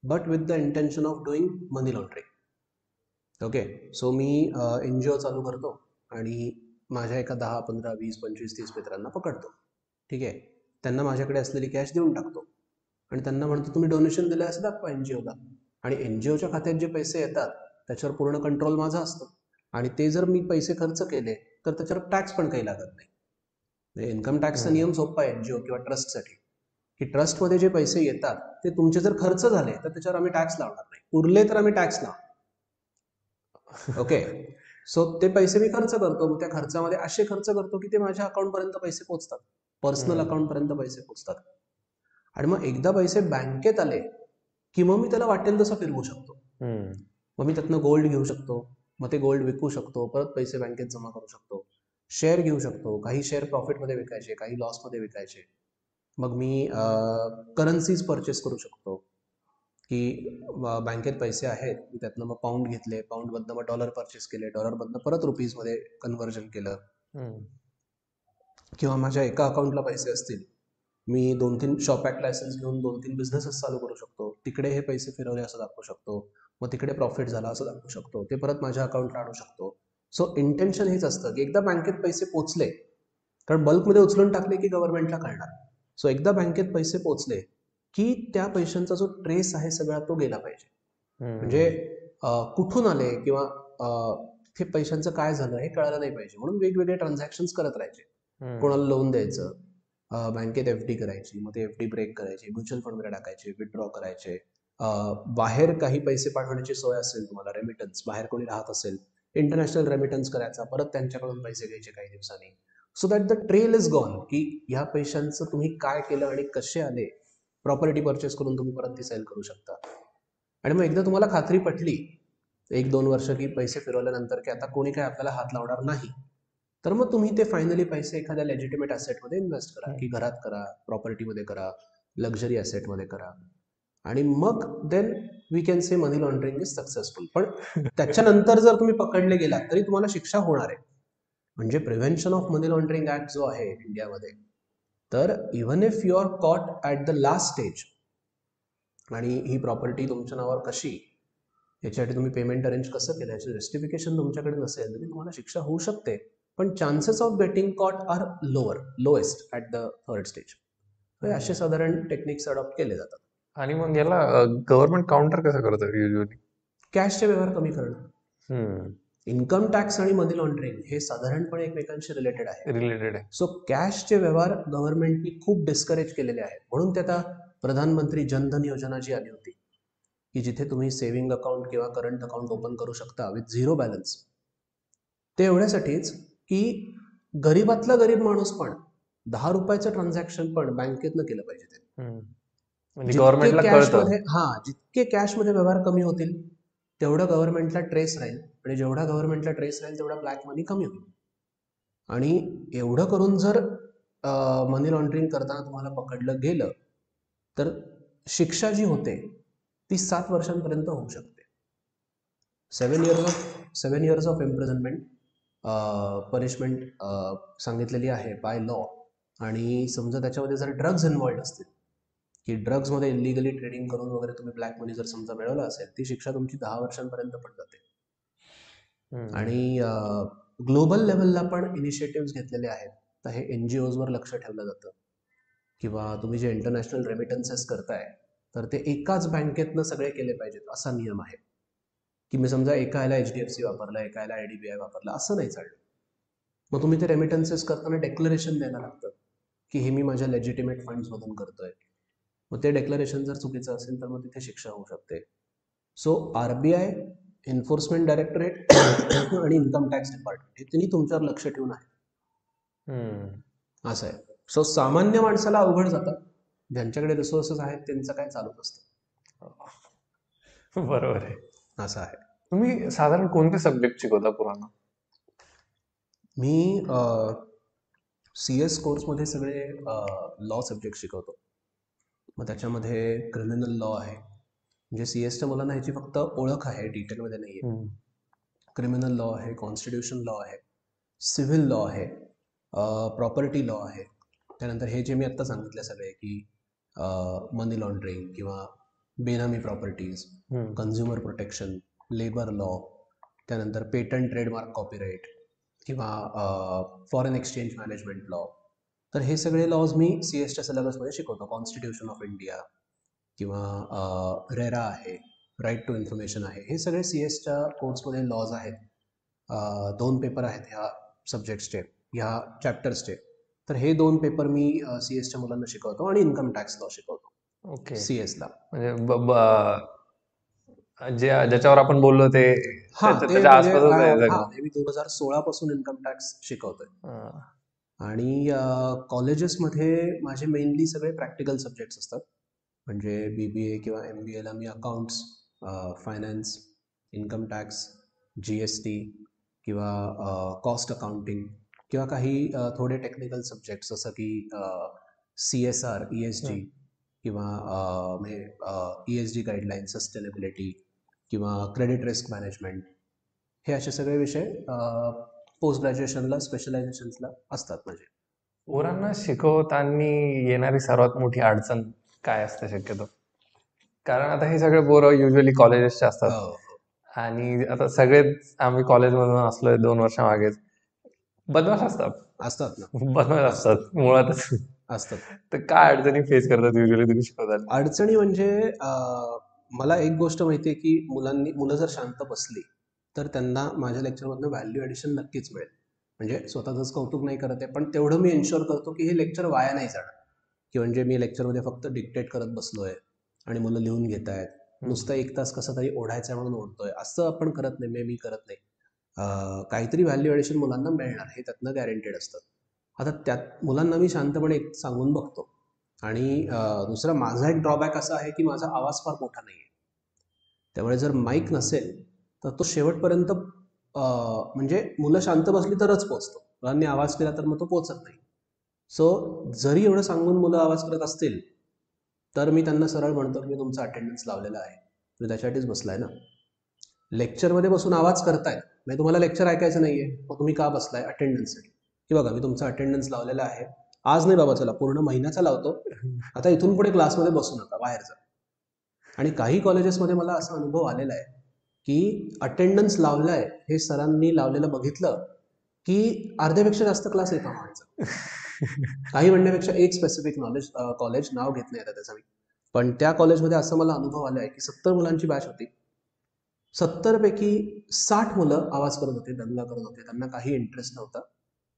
but with the intention of doing money laundering. Okay. So me NGO चालू करतो आणि माझ्या एका 10, 15, 20, 25, 30 मित्रांना पकडतो. ठीक आहे. त्यांना माझ्याकडे असलेली कॅश देऊन टाकतो आणि त्यांना म्हणतो तुम्ही डोनेशन दिलं असं दाखवा NGOला. आणि NGOच्या खात्यात जे पैसे येतात त्याच्यावर पूर्ण कंट्रोल माझा असतो आणि ते जर मी पैसे खर्च केले तर त्याच्यावर टॅक्स पण काही लागत नाही. म्हणजे इन्कम टॅक्सचा नियम सोपा आहे NGO किंवा ट्रस्टसाठी, की ट्रस्टमध्ये जे पैसे येतात ते तुमचे जर खर्च झाले तर त्याच्यावर आम्ही टॅक्स लावणार नाही, उरले तर आम्ही टॅक्स लावणार. ओके. सो ते पैसे मी खर्च करतो, मग त्या खर्चामध्ये असे खर्च करतो की ते माझ्या अकाउंटपर्यंत पैसे पोहोचतात, पर्सनल अकाउंटपर्यंत पैसे पोहोचतात. आणि मग एकदा पैसे बँकेत आले की मग मी त्याला वाटेल तसं फिरवू शकतो. मग मी त्यातनं गोल्ड घेऊ शकतो, मग ते गोल्ड विकू शकतो, परत पैसे बँकेत जमा करू शकतो, शेअर घेऊ शकतो, काही शेअर प्रॉफिटमध्ये विकायचे, काही लॉसमध्ये विकायचे. मग मी करन्सीज परचेस करू शकतो, की बँकेत पैसे आहेत, मी त्यातनं मग पाऊंड घेतले, पाऊंडमधनं मग डॉलर परचेस केले, डॉलरमधनं परत रुपीजमध्ये कन्व्हर्जन केलं. किंवा माझ्या एका अकाउंटला पैसे असतील, मी 2-3 शॉप ॲक्ट लायसन्स घेऊन 2-3 बिझनेसेस चालू करू शकतो, तिकडे हे पैसे फिरवले असं दाखवू शकतो, मग तिकडे प्रॉफिट झाला असं दाखवू शकतो, ते परत माझ्या अकाउंटला आणू शकतो. सो इंटेन्शन हेच असतं की एकदा बँकेत पैसे पोचले, कारण बल्कमध्ये उचलून टाकले की गव्हर्नमेंटला कळणार. सो एकदा बँकेत पैसे पोचले की त्या पैशांचा जो ट्रेस आहे सगळा तो गेला पाहिजे. म्हणजे कुठून आले किंवा ते पैशांचं काय झालं हे कळायला नाही पाहिजे, म्हणून वेगवेगळे ट्रान्झॅक्शन्स करत राहायचे. कोणाला लोन द्यायचं, बँकेत FD करायची, मग ते FD ब्रेक करायची, म्युच्युअल फंडमध्ये टाकायचे, विथड्रॉ करायचे, बाहेर काही पैसे पाठवण्याची सोय असेल तुम्हाला, रेमिटन्स, बाहेर कोणी राहत असेल इंटरनॅशनल रेमिटन्स करायचा, परत त्यांच्याकडून पैसे घ्यायचे काही दिवसांनी. So that the trail is gone, की ह्या पैशांचं तुम्ही काय केलं आणि कसे आले. प्रॉपर्टी परचेस करून तुम्ही परत ती सेल करू शकता. आणि मग एकदा तुम्हाला खात्री पटली 1-2 वर्ष की पैसे फिरवल्यानंतर की आता कोणी काय आपल्याला हात लावणार नाही, तर मग तुम्ही ते फायनली पैसे एखाद्या लेजिटिमेट ॲसेटमध्ये इन्व्हेस्ट करा, की घरात करा, प्रॉपर्टीमध्ये करा, लक्झरी ॲसेटमध्ये करा. आणि मग then we can say money laundering is successful. पण त्याच्यानंतर जर तुम्ही पकडले गेलात तरी तुम्हाला शिक्षा होणार आहे. म्हणजे prevention of money laundering act जो आहे इंडियामध्ये, तर even if you are caught at the last stage आणि ही प्रॉपर्टी तुमच्या नावावर कशी, याच्यासाठी तुम्ही पेमेंट अरेंज कसं केलं, याचं जस्टिफिकेशन तुमच्याकडे नसेल तरी तुम्हाला शिक्षा होऊ शकते. पण chances of getting caught are lowest at the third stage. असे साधारण टेक्निक्स अडॉप्ट केले जातात. आणि मग याला गव्हर्नमेंट काउंटर कसं करतं युजली? कॅशचे व्यवहार कमी करणं. इन्कम टॅक्स आणि मनी लॉन्ड्रिंग हे साधारणपणे एकमेकांशी रिलेटेड आहे. सो कॅशचे व्यवहार गव्हर्नमेंटनी खूप डिस्करेज केलेले आहेत. म्हणून ते आता प्रधानमंत्री जनधन योजना जी आली होती, की जिथे तुम्ही सेव्हिंग अकाउंट किंवा करंट अकाउंट ओपन करू शकता विथ 0 बॅलन्स, ते एवढ्यासाठीच की गरीबातला गरीब माणूस पण 10 रुपयाचं ट्रान्झॅक्शन पण बँकेतनं केलं पाहिजे. म्हणजे गव्हर्नमेंटला कळतं. जितके कॅशमध्ये व्यवहार कमी होतील तेवढं गव्हर्नमेंटला ट्रेस राहील, आणि जेवढा गव्हर्नमेंटला ट्रेस राहील तेवढा ब्लॅक मनी कमी होईल. आणि एवढं करून जर मनी लॉन्ड्रिंग करताना तुम्हाला पकडलं गेलं तर शिक्षा जी होते ती 7 वर्षांपर्यंत होऊ शकते. 7 years ऑफ इम्प्रिझनमेंट पनिशमेंट सांगितलेली आहे बाय लॉ. आणि समजा त्याच्यामध्ये जर ड्रग्ज इन्व्हॉल्ड असतील, की ड्रग्जमध्ये इलिगली ट्रेडिंग करून वगैरे तुम्ही ब्लॅक मनी जर समजा मिळवला असेल, ती शिक्षा तुमची 10 वर्षांपर्यंत पण जाते. आणि ग्लोबल लेवलला पण इनिशिएटिव्ह घेतलेले आहेत. तर हे NGOजवर लक्ष ठेवलं जातं, किंवा तुम्ही जे इंटरनॅशनल रेमिटन्सेस करताय तर ते एकाच बँकेतनं सगळे केले पाहिजेत असा नियम आहे. की मी समजा एका ह्याला HDFC वापरला, एका ह्याला IDBI वापरला, असं नाही चाललं. मग तुम्ही ते रेमिटन्सेस करताना डेक्लरेशन द्यायला लागतं की हे मी माझ्या लेजिटिमेट फंड्समधून करतोय. मग ते डेक्लरेशन जर चुकीचं असेल तर मग तिथे शिक्षा होऊ शकते. सो RBI, एन्फोर्समेंट डायरेक्टरेट आणि इन्कम टॅक्स डिपार्टमेंट हे तिन्ही तुमच्यावर लक्ष ठेवून आहे. असं आहे. सो सामान्य माणसाला अवघड जातं, ज्यांच्याकडे रिसोर्सेस आहेत त्यांचं काय चालूच असतं. बरोबर आहे. असं आहे. तुम्ही साधारण कोणते सब्जेक्ट शिकवता पुराणा? मी CS कोर्समध्ये सगळे लॉ सब्जेक्ट शिकवतो. मग त्याच्यामध्ये क्रिमिनल लॉ आहे, म्हणजे CSच्या मुलांना ह्याची फक्त ओळख आहे, डिटेलमध्ये नाही आहे. क्रिमिनल लॉ आहे, कॉन्स्टिट्यूशन लॉ आहे, सिव्हिल लॉ आहे, प्रॉपर्टी लॉ आहे. त्यानंतर हे जे मी आत्ता सांगितले सगळे, की मनी लॉन्ड्रिंग किंवा बेनामी properties, consumer protection, labour law, त्यानंतर पेटंट, ट्रेडमार्क, कॉपीराईट किंवा फॉरेन एक्सचेंज मॅनेजमेंट लॉ. तर हे सगळे लॉज मी सी एसच्या सिलेबसमध्ये शिकवतो. कॉन्स्टिट्यूशन ऑफ इंडिया किंवा रेरा आहे, राईट टू इन्फॉर्मेशन आहे. हे सगळे सी एसच्या कोर्समध्ये लॉज आहेत. 2 पेपर आहेत ह्या सब्जेक्ट्सचे, ह्या चॅप्टर्सचे. तर हे 2 पेपर मी सी एसच्या मुलांना शिकवतो आणि इन्कम टॅक्स लॉ शिकवतो ओके. सी एसला. म्हणजे ज्याच्यावर आपण बोललो ते हां, ते त्याच्या म्हणजे आसपासच आहे हां, सगळं. हे मी 2016 पासून इन्कम टॅक्स शिकवतोय. हां. आणि कॉलेजेसमध्ये माझे मेनली सगळे प्रॅक्टिकल सब्जेक्ट्स असतात. म्हणजे BBA किंवा MBAला मी accounts, finance, income tax, GST किंवा कॉस्ट अकाउंटिंग किंवा काही थोडे टेक्निकल सब्जेक्ट्स जसं की CSR, ESG किंवा ESG गाईडलाईन, सस्टेनेबिलिटी किंवा क्रेडिट रिस्क मॅनेजमेंट, हे असे सगळे विषय पोस्ट ग्रॅज्युएशनला स्पेशलायझेशन्सला असतात माझे. पोरांना शिकवताना येणारी सर्वात मोठी अडचण काय असते शक्यतो? कारण आता हे सगळे पोरं युजली कॉलेजेसचे असतात हो, आणि आता सगळेच आम्ही कॉलेजमधून असलोय 2 वर्षामागेच. बदमाश असतात. असतात ना, बदमाश असतात मुळातच. असतात. तर काय अडचणी फेस करतात युजली तुम्ही शिकवताना? अडचणी म्हणजे मला एक गोष्ट माहिती आहे की मुलं जर शांत बसली तर त्यांना माझ्या लेक्चरमधनं व्हॅल्यू ॲडिशन नक्कीच मिळेल. म्हणजे स्वतःचंच कौतुक नाही करत आहे, पण तेवढं मी एन्श्योर करतो की हे लेक्चर वाया नाही जाणार. की म्हणजे मी लेक्चरमध्ये फक्त डिक्टेट करत बसलोय आणि मुलं लिहून घेत आहेत, नुसतं 1 तास कसं तरी ओढायचं म्हणून ओढतोय, असं आपण करत नाही, मी करत नाही. काहीतरी व्हॅल्यू ॲडिशन मुलांना मिळणार हे त्यातनं गॅरंटेड असतं. आता त्यात मुलांना मी शांतपणे सांगून बघतो. आणि दुसरा माझा एक ड्रॉबॅक असा आहे की माझा आवाज फार मोठा नाही आहे. त्यामुळे जर माईक नसेल तर तो शेवटपर्यंत म्हणजे मुलं शांत बसली तरच पोचतो. मुलांनी आवाज केला तर मग तो पोचत नाही. सो जरी एवढं सांगून मुलं आवाज करत असतील तर मी त्यांना सरळ म्हणतो की मी तुमचा अटेंडन्स लावलेला आहे, तुम्ही त्याच्यासाठीच बसलाय ना. लेक्चरमध्ये बसून आवाज करतायत म्हणजे तुम्हाला लेक्चर ऐकायचं नाहीये, मग तुम्ही का बसलाय? अटेंडन्ससाठी. की बघा मी तुमचा अटेंडन्स लावलेला आहे, आज नाही बाबा, चला पूर्ण महिन्याचा लावतो, आता इथून पुढे क्लासमध्ये बसू नका, बाहेर जा. आणि काही कॉलेजेसमध्ये मला असा अनुभव आलेला आहे की अटेंडन्स लावलाय हे सरांनी लावलेलं बघितलं की अर्ध्यापेक्षा जास्त क्लास एका व्हायचा. काही म्हणण्यापेक्षा एक स्पेसिफिक कॉलेज, नाव घेत नाही आता त्याचा मी, पण त्या कॉलेजमध्ये असं मला अनुभव आला आहे की 70 मुलांची बॅच होती. 70 पैकी 60 मुलं आवाज करत होते, दंगा करत होते, त्यांना काही इंटरेस्ट नव्हता.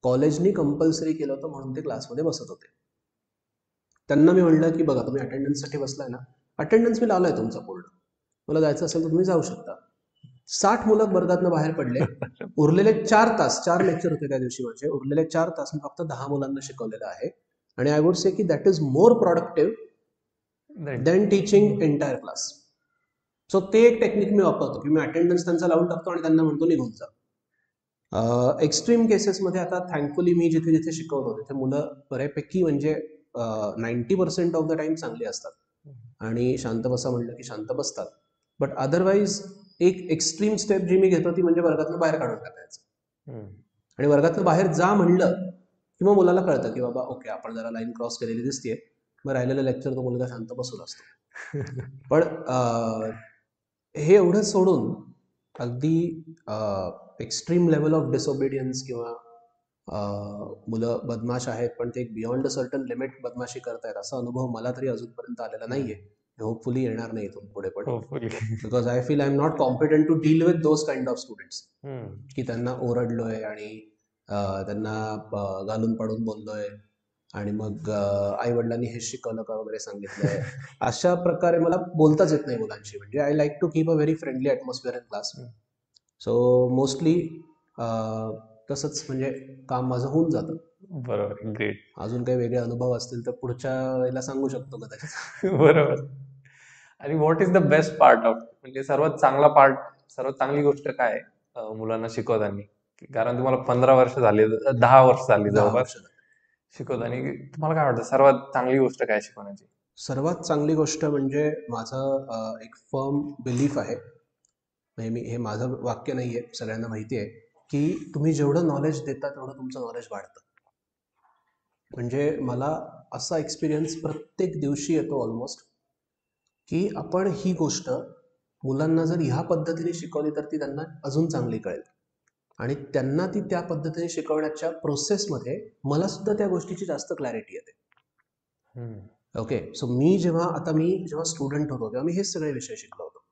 कॉलेजनी कंपल्सरी केलं होतं म्हणून ते क्लासमध्ये बसत होते. त्यांना मी म्हणलं की बघा तुम्ही अटेंडन्ससाठी बसलाय ना, अटेंडन्स मी लावलाय तुमचा पूर्ण, मला जायचं असेल तर तुम्ही जाऊ शकता. 60 मुलं वर्गातनं बाहेर पडले. उरलेले 4 तास, 4 लेक्चर होते त्या दिवशी माझे, उरलेले 4 तास मी फक्त 10 मुलांना शिकवलेलं आहे. आणि आय वुड से की that is more productive than teaching entire class. So ते एक टेक्निक मी वापरतो की मी अटेंडन्स त्यांचा लावून टाकतो आणि त्यांना म्हणतो निघून जा. एक्स्ट्रीम केसेसमध्ये आता थँकफुली मी जिथे जिथे शिकवतो तिथे मुलं बऱ्यापैकी म्हणजे 90% ऑफ द टाइम चांगली असतात आणि शांत बसा म्हणलं की शांत बसतात. बट अदरवाईज एक एक्स्ट्रीम स्टेप जी मी घेतो ती म्हणजे वर्गातनं बाहेर काढून टाकायचं. आणि वर्गातनं बाहेर जा म्हणलं की मग मुलाला कळतं की बाबा ओके आपण जरा लाईन क्रॉस केलेली दिसतीये, मग राहिलेलं लेक्चर तो मुलगा शांत बसून असतो. पण हे एवढं सोडून अगदी एक्स्ट्रीम लेवल ऑफ डिसओबिडियन्स किंवा मुलं बदमाश आहेत पण ते बियॉन्ड अ सर्टन लिमिट बदमाशी करतायत असा अनुभव मला तरी अजूनपर्यंत आलेला नाहीये. होपफुली येणार नाही इथून पुढे पण, because I feel I am not competent to deal with those kind of students की त्यांना ओरडलोय आणि त्यांना घालून पाडून बोललोय आणि मग आई वडिलांनी हेच शिकवलं का वगैरे सांगितलंय. अशा प्रकारे मला बोलताच येत नाही मुलांशी. म्हणजे I like to keep a very friendly atmosphere in class. So mostly तसंच म्हणजे काम माझं होऊन जातं. बरोबर, ग्रेट. अजून काही वेगळे अनुभव असतील तर पुढच्या वेळेला सांगू शकतो कदाचित. बरोबर. आणि what is the best part of, म्हणजे सर्वात चांगला पार्ट, सर्वात चांगली गोष्ट काय आहे मुलांना शिकवताना? कारण तुम्हाला 15 वर्ष झाली, 10 वर्ष झाली 10 जवळपास वर्ष. शिकवताना. तुम्हाला काय वाटतं सर्वात चांगली गोष्ट काय शिकवण्याची? सर्वात चांगली गोष्ट म्हणजे माझं एक फर्म बिलीफ आहे, म्हणजे हे माझं वाक्य नाही आहे, सगळ्यांना माहिती आहे की तुम्ही जेवढं नॉलेज देता तेवढं तुमचं नॉलेज वाढतं. म्हणजे मला असा एक्सपिरियन्स प्रत्येक दिवशी येतो ऑलमोस्ट की आपण ही गोष्ट मुलांना जर ह्या पद्धतीने शिकवली तर ती त्यांना अजून चांगली कळेल. आणि त्यांना ती त्या पद्धतीने शिकवण्याच्या प्रोसेसमध्ये मला सुद्धा त्या गोष्टीची जास्त क्लॅरिटी येते. ओके, सो मी जेव्हा स्टुडंट होतो तेव्हा मी हेच सगळे विषय शिकलो होतो.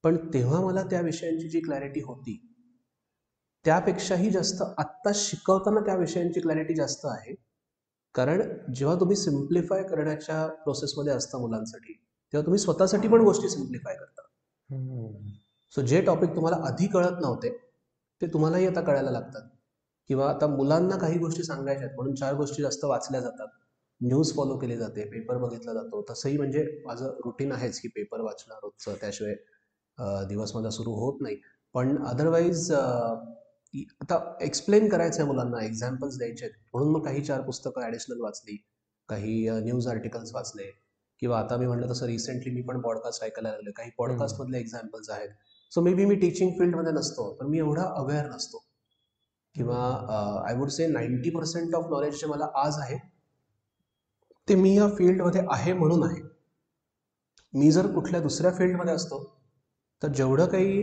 पण तेव्हा मला त्या विषयांची जी क्लॅरिटी होती त्यापेक्षाही जास्त आत्ता शिकवताना त्या विषयांची क्लॅरिटी जास्त आहे. कारण जेव्हा तुम्ही सिम्प्लिफाय करण्याच्या प्रोसेसमध्ये असता मुलांसाठी, तेव्हा तुम्ही स्वतःसाठी पण गोष्टी सिम्प्लिफाय करता. सो जे टॉपिक तुम्हाला आधी कळत नव्हते ते तुम्हालाही आता कळायला लागतात. किंवा आता मुलांना काही गोष्टी सांगायच्या आहेत म्हणून 4 गोष्टी जास्त वाचल्या जातात, न्यूज फॉलो केली जाते, पेपर बघितला जातो. तसंही म्हणजे माझं रुटीन आहेच की पेपर वाचणं रोजचं, त्याशिवाय दिवस माझा सुरू होत नाही. पण अदरवाईज आता एक्सप्लेन करायचं आहे मुलांना, एक्झाम्पल्स द्यायचे आहेत म्हणून मग काही 4 पुस्तकं ॲडिशनल वाचली, काही न्यूज आर्टिकल्स वाचले, किंवा आता मी म्हटलं तसं रिसेंटली मी पण पॉडकास्ट ऐकायला लागले. काही पॉडकास्टमधले एक्झाम्पल्स आहेत. So may be me teaching फील्डमध्ये नसतो तर मी एवढा अवेअर नसतो, किंवा I would say 90% of knowledge जे मला आज आहे ते मी या फील्डमध्ये आहे म्हणून आहे. मी जर कुठल्या दुसऱ्या फील्डमध्ये असतो तर जेवढं काही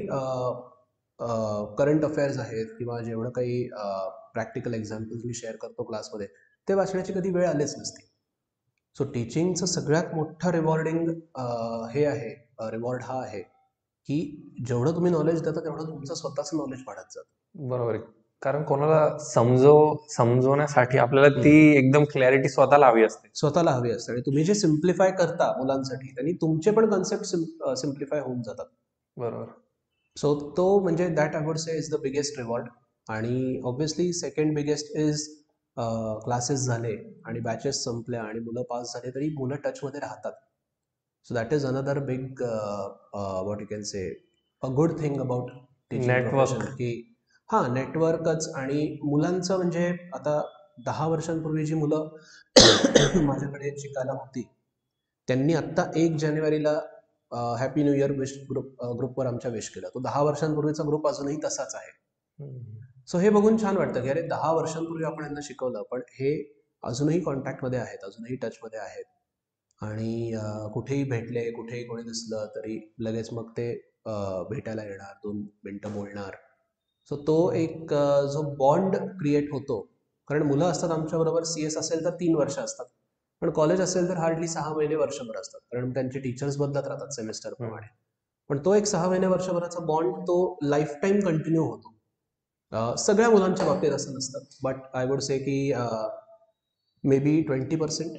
करंट अफेअर्स आहेत किंवा जेवढं काही प्रॅक्टिकल एक्झाम्पल्स मी शेअर करतो क्लासमध्ये ते वाचण्याची कधी वेळ आलीच नसती. सो टीचिंगचं सगळ्यात मोठं रिवॉर्डिंग हे आहे, रिवॉर्ड हा आहे की जेवढं तुम्ही नॉलेज देता तेवढं तुमचं स्वतःचं नॉलेज वाढत जातं. बरोबर आहे. कारण कोणाला समजवण्यासाठी आपल्याला ती एकदम क्लॅरिटी स्वतःला हवी असते. स्वतःला हवी असते. आणि तुम्ही जे सिम्प्लिफाय करता मुलांसाठी त्यांनी तुमचे पण कन्सेप्ट सिम्प्लिफाय होऊन जातात. बरोबर. सो तो म्हणजे that I would say is the biggest reward. आणि obviously second biggest is classes झाले आणि बॅचेस संपल्या आणि मुलं पास झाले तरी मुलं टचमध्ये राहतात. So that is another big what you can say a good thing about teaching profession. की हां, नेटवर्कच. आणि मुलांचं म्हणजे आता 10 वर्षांपूर्वी जी मुलं माझ्याकडे शिकायला होती त्यांनी आत्ता 1 जानेवारीला हॅपी न्यू इयर विश ग्रुपवर आमच्या विश केलं. तो 10 वर्षांपूर्वीचा ग्रुप अजूनही तसाच आहे. सो हे बघून छान वाटतं की अरे 10 वर्षांपूर्वी आपण यांना शिकवलं पण हे अजूनही कॉन्टॅक्टमध्ये आहेत, अजूनही टचमध्ये आहेत. आणि कुठेही भेटले, कुठेही कोणी दिसलं तरी लगेच मग ते भेटायला येणार, 2 मिनटं बोलणार. सो तो एक जो बॉन्ड क्रिएट होतो. कारण मुलं असतात आमच्याबरोबर, CS असेल तर 3 वर्ष असतात, पण कॉलेज असेल तर हार्डली 6 महिने, वर्षभर असतात. कारण त्यांचे टीचर्स बदलत राहतात सेमिस्टरप्रमाणे. पण तो एक 6 महिने, वर्षभराचा बॉन्ड तो लाईफ टाईम कंटिन्यू होतो. सगळ्या मुलांच्या बाबतीत असं नसतं, बट आय वुड से की may be 20%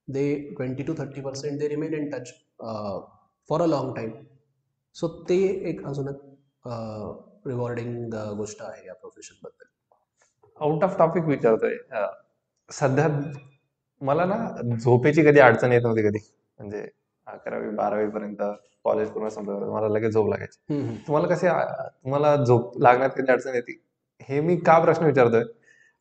they 20 to 30% they remain in touch for a long time. So ते एक अजून रिवॉर्डिंग गोष्ट आहे या प्रोफेशनबद्दल. आउट ऑफ टॉपिक विचारतोय. सध्या मला ना झोपेची कधी अडचण येत नव्हती कधी. म्हणजे 11वी 12वी पर्यंत कॉलेज पूर्ण संपल्यावर मला लगेच झोप लागायची. तुम्हाला झोप लागण्यात कधी अडचण येते? हे मी का प्रश्न विचारतोय,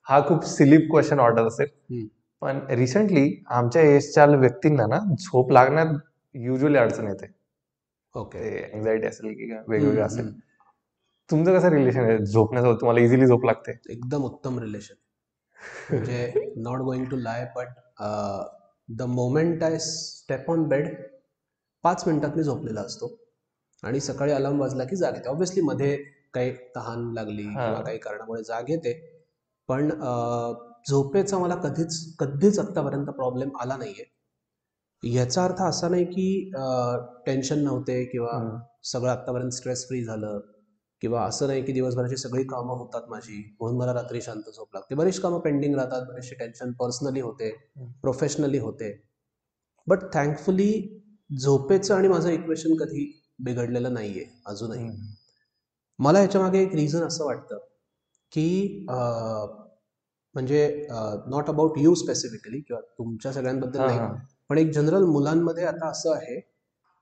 हा खूप सिली क्वेश्चन वाटत असेल, पण रिसेंटली आमच्या एजच्या व्यक्तींना ना झोप लागण्यात युजली अडचण येते. ओके. ते एन्झायटी असेल की वेगवेगळं असेल. तुमचं कसं रिलेशन आहे झोपण्यासोबत? तुम्हाला इझिली झोप लागते? एकदम उत्तम रिलेशन. म्हणजे not going to lie, but the moment I step on bed 5 मिनिटात मी झोपलेला असतो आणि सकाळी अलार्म वाजला की जाग येते. ऑब्व्हियसली मध्ये काही तहान लागली किंवा काही कारणामुळे जाग येते, पण झोपेचा मला कधीच आत्तापर्यंत प्रॉब्लेम आला नाहीये. याचा अर्थ असा नाही की टेन्शन नव्हते किंवा सगळं आत्तापर्यंत स्ट्रेस फ्री झालं, किंवा असं नाही की दिवसभराची सगळी कामं होतात माझी म्हणून मला रात्री शांत झोप लागते. बरीच कामं पेंडिंग राहतात, बरेचसे टेन्शन पर्सनली होते, प्रोफेशनली होते. बट थँकफुली झोपेचं आणि माझं इक्वेशन कधी बिघडलेलं नाहीये अजूनही. मला याच्यामागे एक रिझन असं वाटतं की म्हणजे नॉट अबाउट यू स्पेसिफिकली किंवा तुमच्या सगळ्यांबद्दल नाही, पण एक जनरल मुलांमध्ये आता असं आहे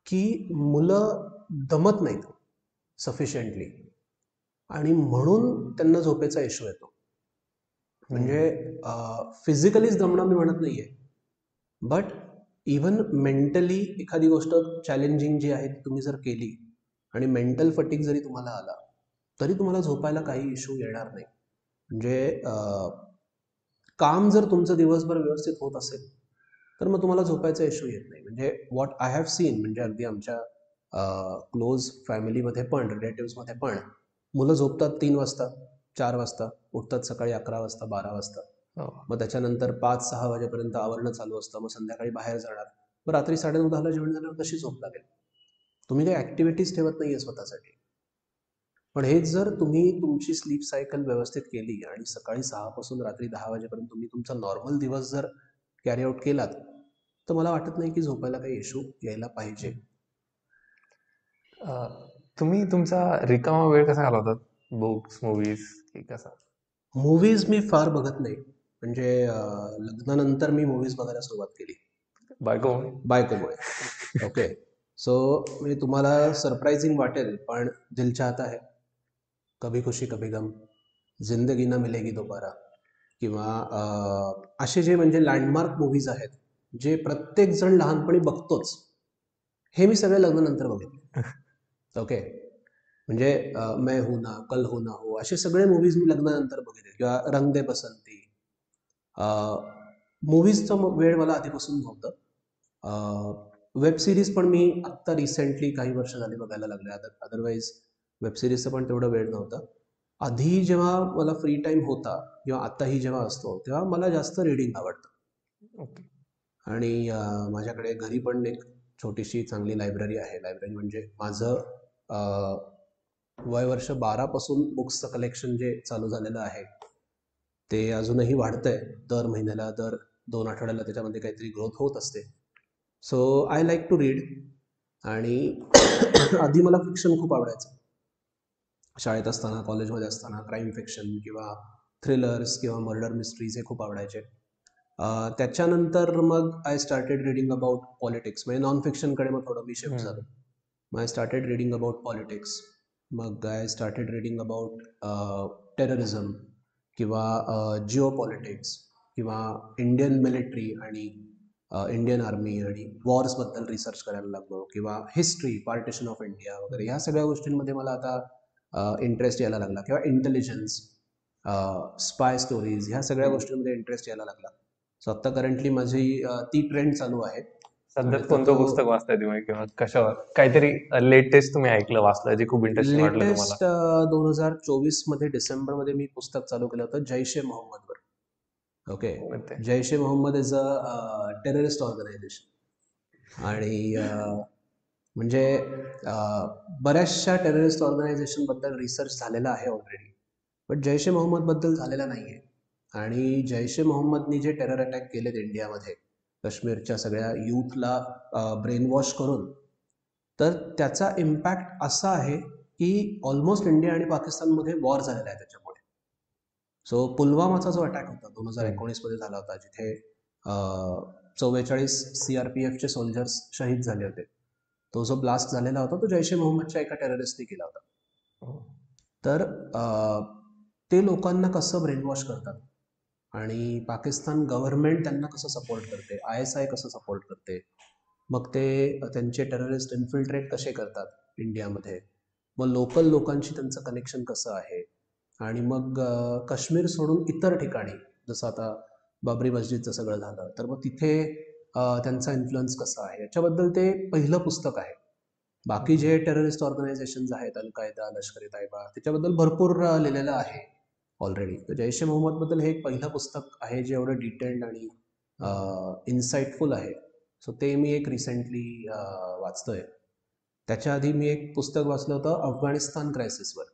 की मुलं दमत नाहीत सफिशियंटली आणि म्हणून त्यांना झोपेचा इश्यू येतो. म्हणजे फिजिकलीच दमणं मी म्हणत नाहीये, बट इव्हन मेंटली एखादी गोष्ट चॅलेंजिंग जी आहे ती तुम्ही जर केली आणि मेंटल फटीग जरी तुम्हाला आला तरी तुम्हाला झोपायला काही इश्यू येणार नाही. म्हणजे काम जर तुमचं दिवसभर व्यवस्थित होत असेल तर मग तुम्हाला झोपायचा इश्यू येत नाही. म्हणजे व्हॉट आय हॅव सीन, म्हणजे अगदी आमच्या क्लोज फॅमिलीमध्ये पण, रिलेटिव्समध्ये पण मुलं झोपतात 3 वाजता, 4 वाजता, उठतात सकाळी 11 वाजता, 12 वाजता. हो. मग त्याच्यानंतर 5-6 वाजेपर्यंत आवरणं चालू असतं. मग संध्याकाळी बाहेर जाणार. मग रात्री 9:30-10ला जेवण झाल्यावर कशी झोप लागेल? तुम्ही काही ॲक्टिव्हिटीज ठेवत नाहीये स्वतःसाठी. पण हेच जर तुम्ही तुमची स्लीप सायकल व्यवस्थित केली आणि सकाळी 6 पासून रात्री 10 वाजेपर्यंत तुम्ही तुमचा नॉर्मल दिवस जर कॅरी आउट केलात, तर मला वाटत नाही की झोपायला काही इश्यू यायला पाहिजे. तुम्ही तुमचा रिकामा वेळ कसा घालवतात? बुक्स, मूवीज की कसा? मूव्हीज मी फार बघत नाही. म्हणजे लग्नानंतर मी मूव्हीज बघायला सुरुवात केली बायको? बायकोमुळे. ओके. सो म्हणजे तुम्हाला सरप्राइझिंग वाटेल, पण दिल चाहता है, कभी खुशी कभी गम, जिंदगी ना मिलेगी दोबारा, किंवा असे जे म्हणजे लँडमार्क मूव्हीज आहेत, जे प्रत्येक जण लहानपणी बघतोच, हे मी सगळे लग्नानंतर बघितले. ओके. म्हणजे मैं हूं ना, कल हो ना हो, असे सगळे मूव्हीज मी लग्नानंतर बघितले. किंवा रंग दे बसंती. मूव्हीजचा वेळ मला आधीपासून नव्हतं. वेब सिरीज पण मी आत्ता रिसेंटली काही वर्ष झाली बघायला लागले. अदरवाईज वेब सिरीजचं पण तेवढं वेळ नव्हतं. आधी जेव्हा मला फ्री टाईम होता किंवा आत्ताही जेव्हा असतो, तेव्हा मला जास्त रीडिंग आवडतं. ओके. आणि माझ्याकडे घरी पण एक छोटीशी चांगली लायब्ररी आहे. लायब्ररी म्हणजे माझं वय वर्ष 12 पासून बुक्सचं कलेक्शन जे चालू झालेलं आहे, ते अजूनही वाढतंय. दर महिन्याला, दर 2 आठवड्याला त्याच्यामध्ये काहीतरी ग्रोथ होत असते. So I like to read. आणि आधी मला फिक्शन खूप आवडायचं. शाळेत असताना, कॉलेजमध्ये असताना क्राईम फिक्शन किंवा थ्रिलर्स किंवा मर्डर मिस्ट्रीज हे खूप आवडायचे. त्याच्यानंतर मग I started reading about politics. म्हणजे नॉन फिक्शनकडे मग थोडं मी शिफ्ट झालो. मग I started reading about politics. मग I started reading about terrorism किंवा जिओ पॉलिटिक्स किंवा इंडियन मिलिटरी आणि इंडियन आर्मी आणि वॉर्सबद्दल रिसर्च करायला लागलो, किंवा हिस्ट्री, पार्टिशन ऑफ इंडिया वगैरे ह्या सगळ्या गोष्टींमध्ये मला आता इंटरेस्ट यायला लागला. किंवा इंटेलिजन्स, स्पाय स्टोरीज, ह्या सगळ्या गोष्टींमध्ये इंटरेस्ट यायला लागला. सो आत्ता करंटली माझी ती ट्रेंड चालू आहे. सध्यात कोणतं पुस्तक वाचताय तुम्ही किंवा कशावर? काहीतरी लेटेस्ट तुम्ही ऐकलं, वाचलं जे खूप इंटरेस्टिंग वाटलं तुम्हाला? लेटेस्ट 2024 मध्ये डिसेंबरमध्ये मी पुस्तक चालू केलं होतं जैश ए मोहम्मदवर. ओके. कोणते? Jaish e Mohammed is a terrorist organization. आणि म्हणजे बऱ्याचशा टेररिस्ट ऑर्गनायझेशनबद्दल रिसर्च झालेला आहे ऑलरेडी, बट जैश ए मोहम्मदबद्दल झालेला नाही आहे. आणि जैश ए मोहम्मदनी जे टेरर अटॅक केलेत इंडियामध्ये, काश्मीरच्या सगळ्या यूथला ब्रेन वॉश करून, तर त्याचा इम्पॅक्ट असा आहे की ऑलमोस्ट इंडिया आणि पाकिस्तानमध्ये वॉर झालेला आहे त्याच्यामुळे. सो पुलवामाचा जो अटॅक होता 2019 मध्ये झाला होता, जिथे 44 CRPFचे सोल्जर्स शहीद झाले होते, तो जो ब्लास्ट झालेला होता तो जैश ए मोहम्मदच्या एका टेररिस्टने केला होता. तर ते लोकांना कसं ब्रेनवॉश करतात आणि पाकिस्तान गव्हर्नमेंट त्यांना कसं सपोर्ट करते, ISI कसं सपोर्ट करते, मग ते त्यांचे टेररिस्ट इन्फिल्ट्रेट कसे करतात इंडियामध्ये, मग लोकल लोकांशी त्यांचं कनेक्शन कसं आहे, आणि मग काश्मीर सोडून इतर ठिकाणी, जसं आता बाबरी मस्जिदचं सगळं झालं, तर मग तिथे त्यांचा इन्फ्लुअन्स कसा आहे, याच्याबद्दल ते पहिलं पुस्तक आहे. बाकी जे टेररिस्ट ऑर्गनायझेशन्स आहेत, अल कायदा, लष्कर ए तैयबा, त्याच्याबद्दल भरपूर लिहिलेलं आहे ऑलरेडी. तर जैश ए मोहम्मदबद्दल हे एक पहिलं पुस्तक आहे जे एवढं डिटेल्ड आणि इन्साइटफुल आहे. सो ते मी एक रिसेंटली वाचतोय. त्याच्या आधी मी एक पुस्तक वाचलं होतं अफगाणिस्तान क्रायसिसवर,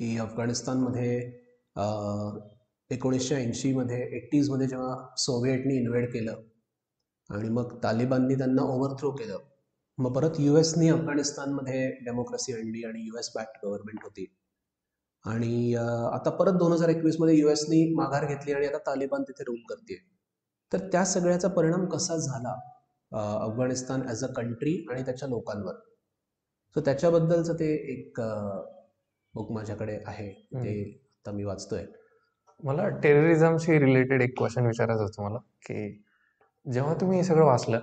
की अफगाणिस्तानमध्ये 1980 मध्ये 80s मध्ये जेव्हा सोव्हिएटनी इन्व्हेड केलं आणि मग तालिबाननी त्यांना ओव्हरथ्रो केलं, मग परत USनी अफगाणिस्तानमध्ये डेमोक्रेसी आणली आणि US बॅक्ड गव्हर्नमेंट होती. आणि आता परत 2021 मध्ये USनी माघार घेतली आणि आता तालिबान तिथे रूल करते. तर त्या सगळ्याचा परिणाम कसा झाला अफगाणिस्तान ॲज अ कंट्री आणि त्याच्या लोकांवर, सो त्याच्याबद्दलचं ते एक बुक माझ्याकडे आहे, ते आता मी वाचतोय. मला टेररिझमशी रिलेटेड एक क्वेश्चन विचारायचं होतं तुम्हाला, की जेव्हा तुम्ही हे सगळं वाचलं,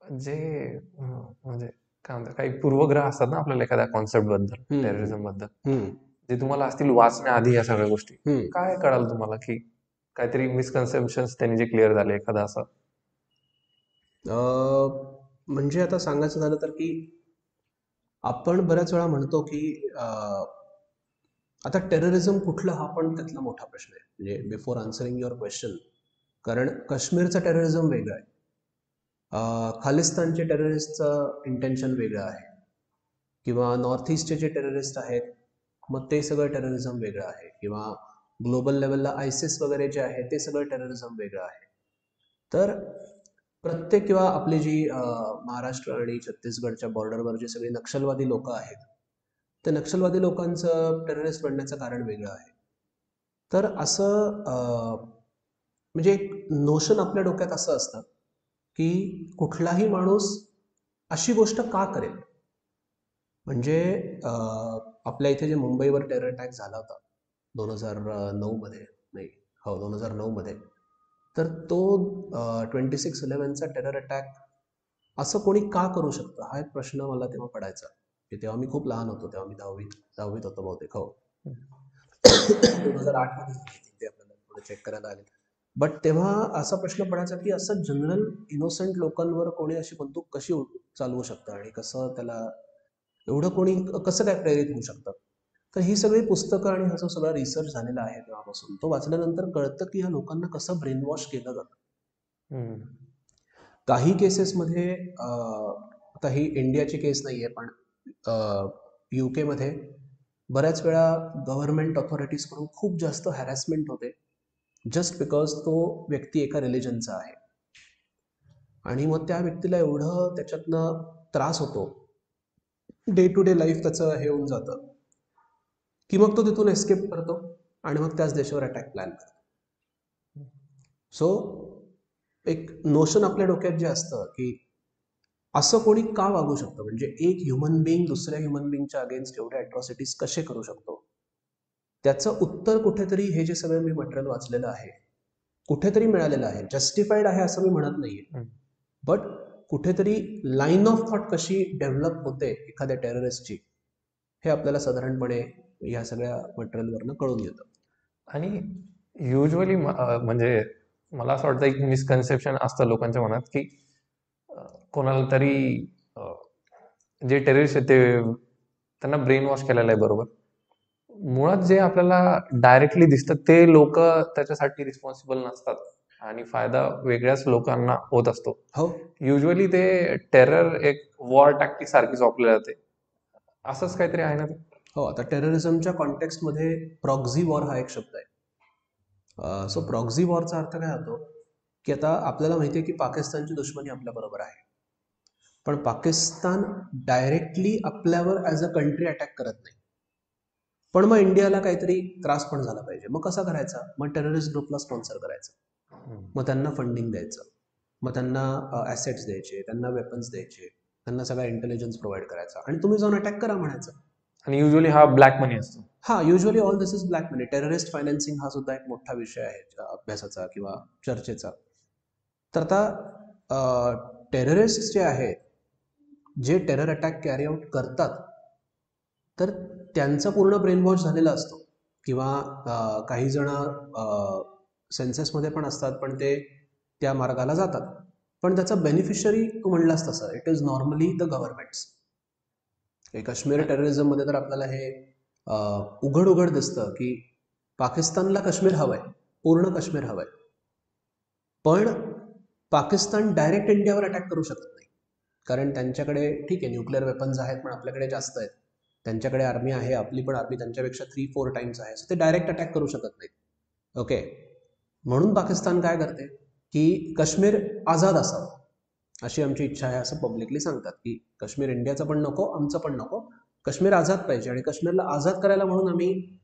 जे म्हणजे काय म्हणतात, काही पूर्वग्रह असतात ना आपल्याला एखाद्या कॉन्सेप्ट बद्दल, टेररिझम बद्दल, जे तुम्हाला असतील वाचण्याआधी या सगळ्या गोष्टी, काय कळालं तुम्हाला, की काहीतरी मिसकन्सेप्शन्स त्यांनी जे क्लिअर झाले एखादा असं? म्हणजे आता सांगायचं झालं तर की आपण बऱ्याच वेळा म्हणतो की आता टेररिझम कुठलं हा पण त्यातला मोठा प्रश्न आहे. म्हणजे बिफोर आन्सरिंग युअर क्वेश्चन, कारण काश्मीरचं टेररिझम वेगळं आहे, खालिस्तानचे टेररिस्टचं इंटेन्शन वेगळं आहे, किंवा नॉर्थ ईस्टचे जे टेररिस्ट आहेत मग ते सगळं टेररिझम वेगळं आहे, किंवा ग्लोबल लेवलला आयसिस वगैरे जे आहे ते सगळं टेररिझम वेगळं आहे. तर प्रत्येक, किंवा आपली जी महाराष्ट्र आणि छत्तीसगडच्या बॉर्डरवर जे सगळे नक्षलवादी लोक आहेत, ते नक्षलवादी लोकांचं टेररिस्ट बनण्याचं कारण वेगळं आहे. तर असं म्हणजे एक नोशन आपल्या डोक्यात असं असतं की कुठलाही माणूस अशी गोष्ट का करेल. म्हणजे आपल्या इथे जे मुंबईवर टेरर अटॅक झाला होता 2009 मध्ये, नाही, हो 2009 मध्ये, तर तो 26/11चा टेरर अटॅक असं कोणी का करू शकतं हा एक प्रश्न मला तेव्हा पडायचा. तेव्हा मी खूप लहान होतो, तेव्हा मी दहावीत होतो बहुतेक, हो 2008 मध्ये ते आपल्याला थोडं चेक करायला लागेल. बट तेव्हा असा प्रश्न पडायचा की असं जनरल इनोसंट लोकांवर कोणी अशी बंदूक कशी चालवू शकतं, आणि कसं त्याला एवढं कोणी कसं काय प्रेरित होऊ शकतं. तर ही सगळी पुस्तकं आणि हा जो सगळा रिसर्च झालेला आहे तेव्हापासून, तो वाचल्यानंतर कळतं की ह्या लोकांना कसं ब्रेन वॉश केलं जातं. काही केसेसमध्ये आता ही इंडियाची केस नाही आहे, पण UK मध्ये बऱ्याच वेळा गव्हर्नमेंट ऑथॉरिटीजकडून खूप जास्त हॅरॅसमेंट होते, जस्ट बिकॉज तो व्यक्ती एका रिलिजनचा आहे, आणि मग त्या व्यक्तीला एवढं त्याच्यातनं त्रास होतो, डे टू डे लाईफ त्याचं हे होऊन जातं, की मग तो तिथून एस्केप करतो आणि मग त्याच देशावर अटॅक प्लॅन करतो. सो एक नोशन आपल्या डोक्यात जे असतं की असं कोणी का वागू शकतं, म्हणजे एक ह्युमन बिईंग दुसऱ्या ह्युमन बिईंगच्या अगेन्स्ट एवढ्या अट्रॉसिटीज कसे करू शकतो, त्याचं उत्तर कुठेतरी हे जे सगळं मी मटेरियल वाचलेलं आहे कुठेतरी मिळालेलं आहे. जस्टिफाईड आहे असं मी म्हणत नाहीये, बट कुठेतरी लाईन ऑफ थॉट कशी डेव्हलप होते एखाद्या टेररिस्टची, हे आपल्याला साधारणपणे या सगळ्या मटेरियलवरनं कळून येतं. आणि युजली म्हणजे मला असं वाटतं एक मिसकन्सेप्शन असतं लोकांच्या मनात की कोणाला तरी जे टेररिस्ट आहेत ते त्यांना ब्रेन वॉश केलेलं आहे. बरोबर, मुळात जे आपल्याला डायरेक्टली दिसतं ते लोक त्याच्यासाठी रिस्पॉन्सिबल नसतात आणि फायदा वेगळ्याच लोकांना होत असतो. हो, युजली ते टेरर एक वॉर टॅक्टिक सारखीच वापरली जाते, असंच काहीतरी आहे ना ते. हो. आता टेररिझमच्या कॉन्टेक्स्टमध्ये प्रॉक्झी वॉर हा एक शब्द आहे. सो प्रॉक्झी वॉरचा अर्थ काय होतो की आता आपल्याला माहिती आहे की पाकिस्तानची दुश्मनी आपल्याबरोबर आहे, पण पाकिस्तान डायरेक्टली आपल्यावर ॲज अ कंट्री अटॅक करत नाही, पण मग इंडियाला काहीतरी त्रास पण झाला पाहिजे. मग कसा करायचा, मग टेररिस्ट ग्रुपला स्पॉन्सर करायचं, मग त्यांना फंडिंग द्यायचं, मग त्यांना ॲसेट्स द्यायचे, त्यांना वेपन्स द्यायचे, त्यांना सगळा इंटेलिजन्स प्रोव्हाइड करायचा, आणि तुम्ही जाऊन अटॅक करा म्हणायचं. आणि युजली हा ब्लॅक मनी असतो. हा, usually all this is black money. Terrorist financing हा सुद्धा एक मोठा विषय आहे अभ्यासाचा किंवा चर्चेचा. तर आता टेररिस्ट जे आहेत, जे टेरर अटॅक कॅरी आउट करतात, तर त्यांचा पूर्ण ब्रेन वॉश झालेला असतो, किंवा काही जण सेन्सेसमध्ये पण असतात, पण ते त्या मार्गाला जातात, पण त्याचा बेनिफिशरी तू म्हणलास तसं it is normally the governments. Kashmir टेररिझममध्ये तर आपल्याला हे उघड उघड दिसतं की पाकिस्तानला काश्मीर हवंय, पूर्ण काश्मीर हवंय, पण पाकिस्तान डायरेक्ट इंडियावर अटॅक करू शकत नाही, कारण त्यांच्याकडे ठीक आहे न्यूक्लिअर वेपन्स आहेत, पण आपल्याकडे जास्त आहेत. त्यांच्याकडे आर्मी आहे, आपली पण आर्मी त्यांच्यापेक्षा 3-4 टाइम्स आहे, सो ते डायरेक्ट अटॅक करू शकत नाहीत. ओके, म्हणून पाकिस्तान काय करते की काश्मीर आझाद असावं अशी आमची इच्छा आहे, असं पब्लिकली सांगतात की काश्मीर इंडियाचं पण नको, आमचं पण नको, काश्मीर आझाद पाहिजे, आणि काश्मीरला आझाद करायला म्हणून आम्ही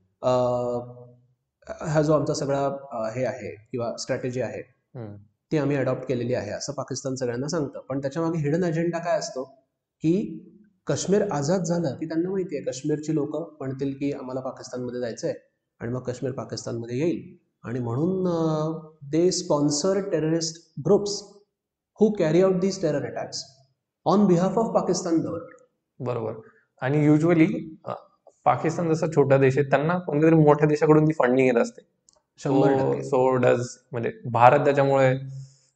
हा जो आमचा सगळा हे आहे किंवा स्ट्रॅटेजी आहे ती आम्ही अडॉप्ट केलेली आहे, असं पाकिस्तान सगळ्यांना सांगतं. पण त्याच्यामागे हिडन अजेंडा काय असतो की काश्मीर आझाद झालं की त्यांना माहिती आहे काश्मीरची लोक म्हणतील की आम्हाला पाकिस्तानमध्ये जायचं आहे, आणि मग काश्मीर पाकिस्तानमध्ये येईल, आणि म्हणून they sponsor terrorist groups who carry out these terror attacks on behalf of Pakistan government. बरोबर. आणि युजली पाकिस्तान जसा छोटा देश आहे, त्यांना कोणत्यातरी मोठ्या देशाकडून ती फंडिंग येत असते. 100%. सो डज म्हणजे भारत त्याच्यामुळे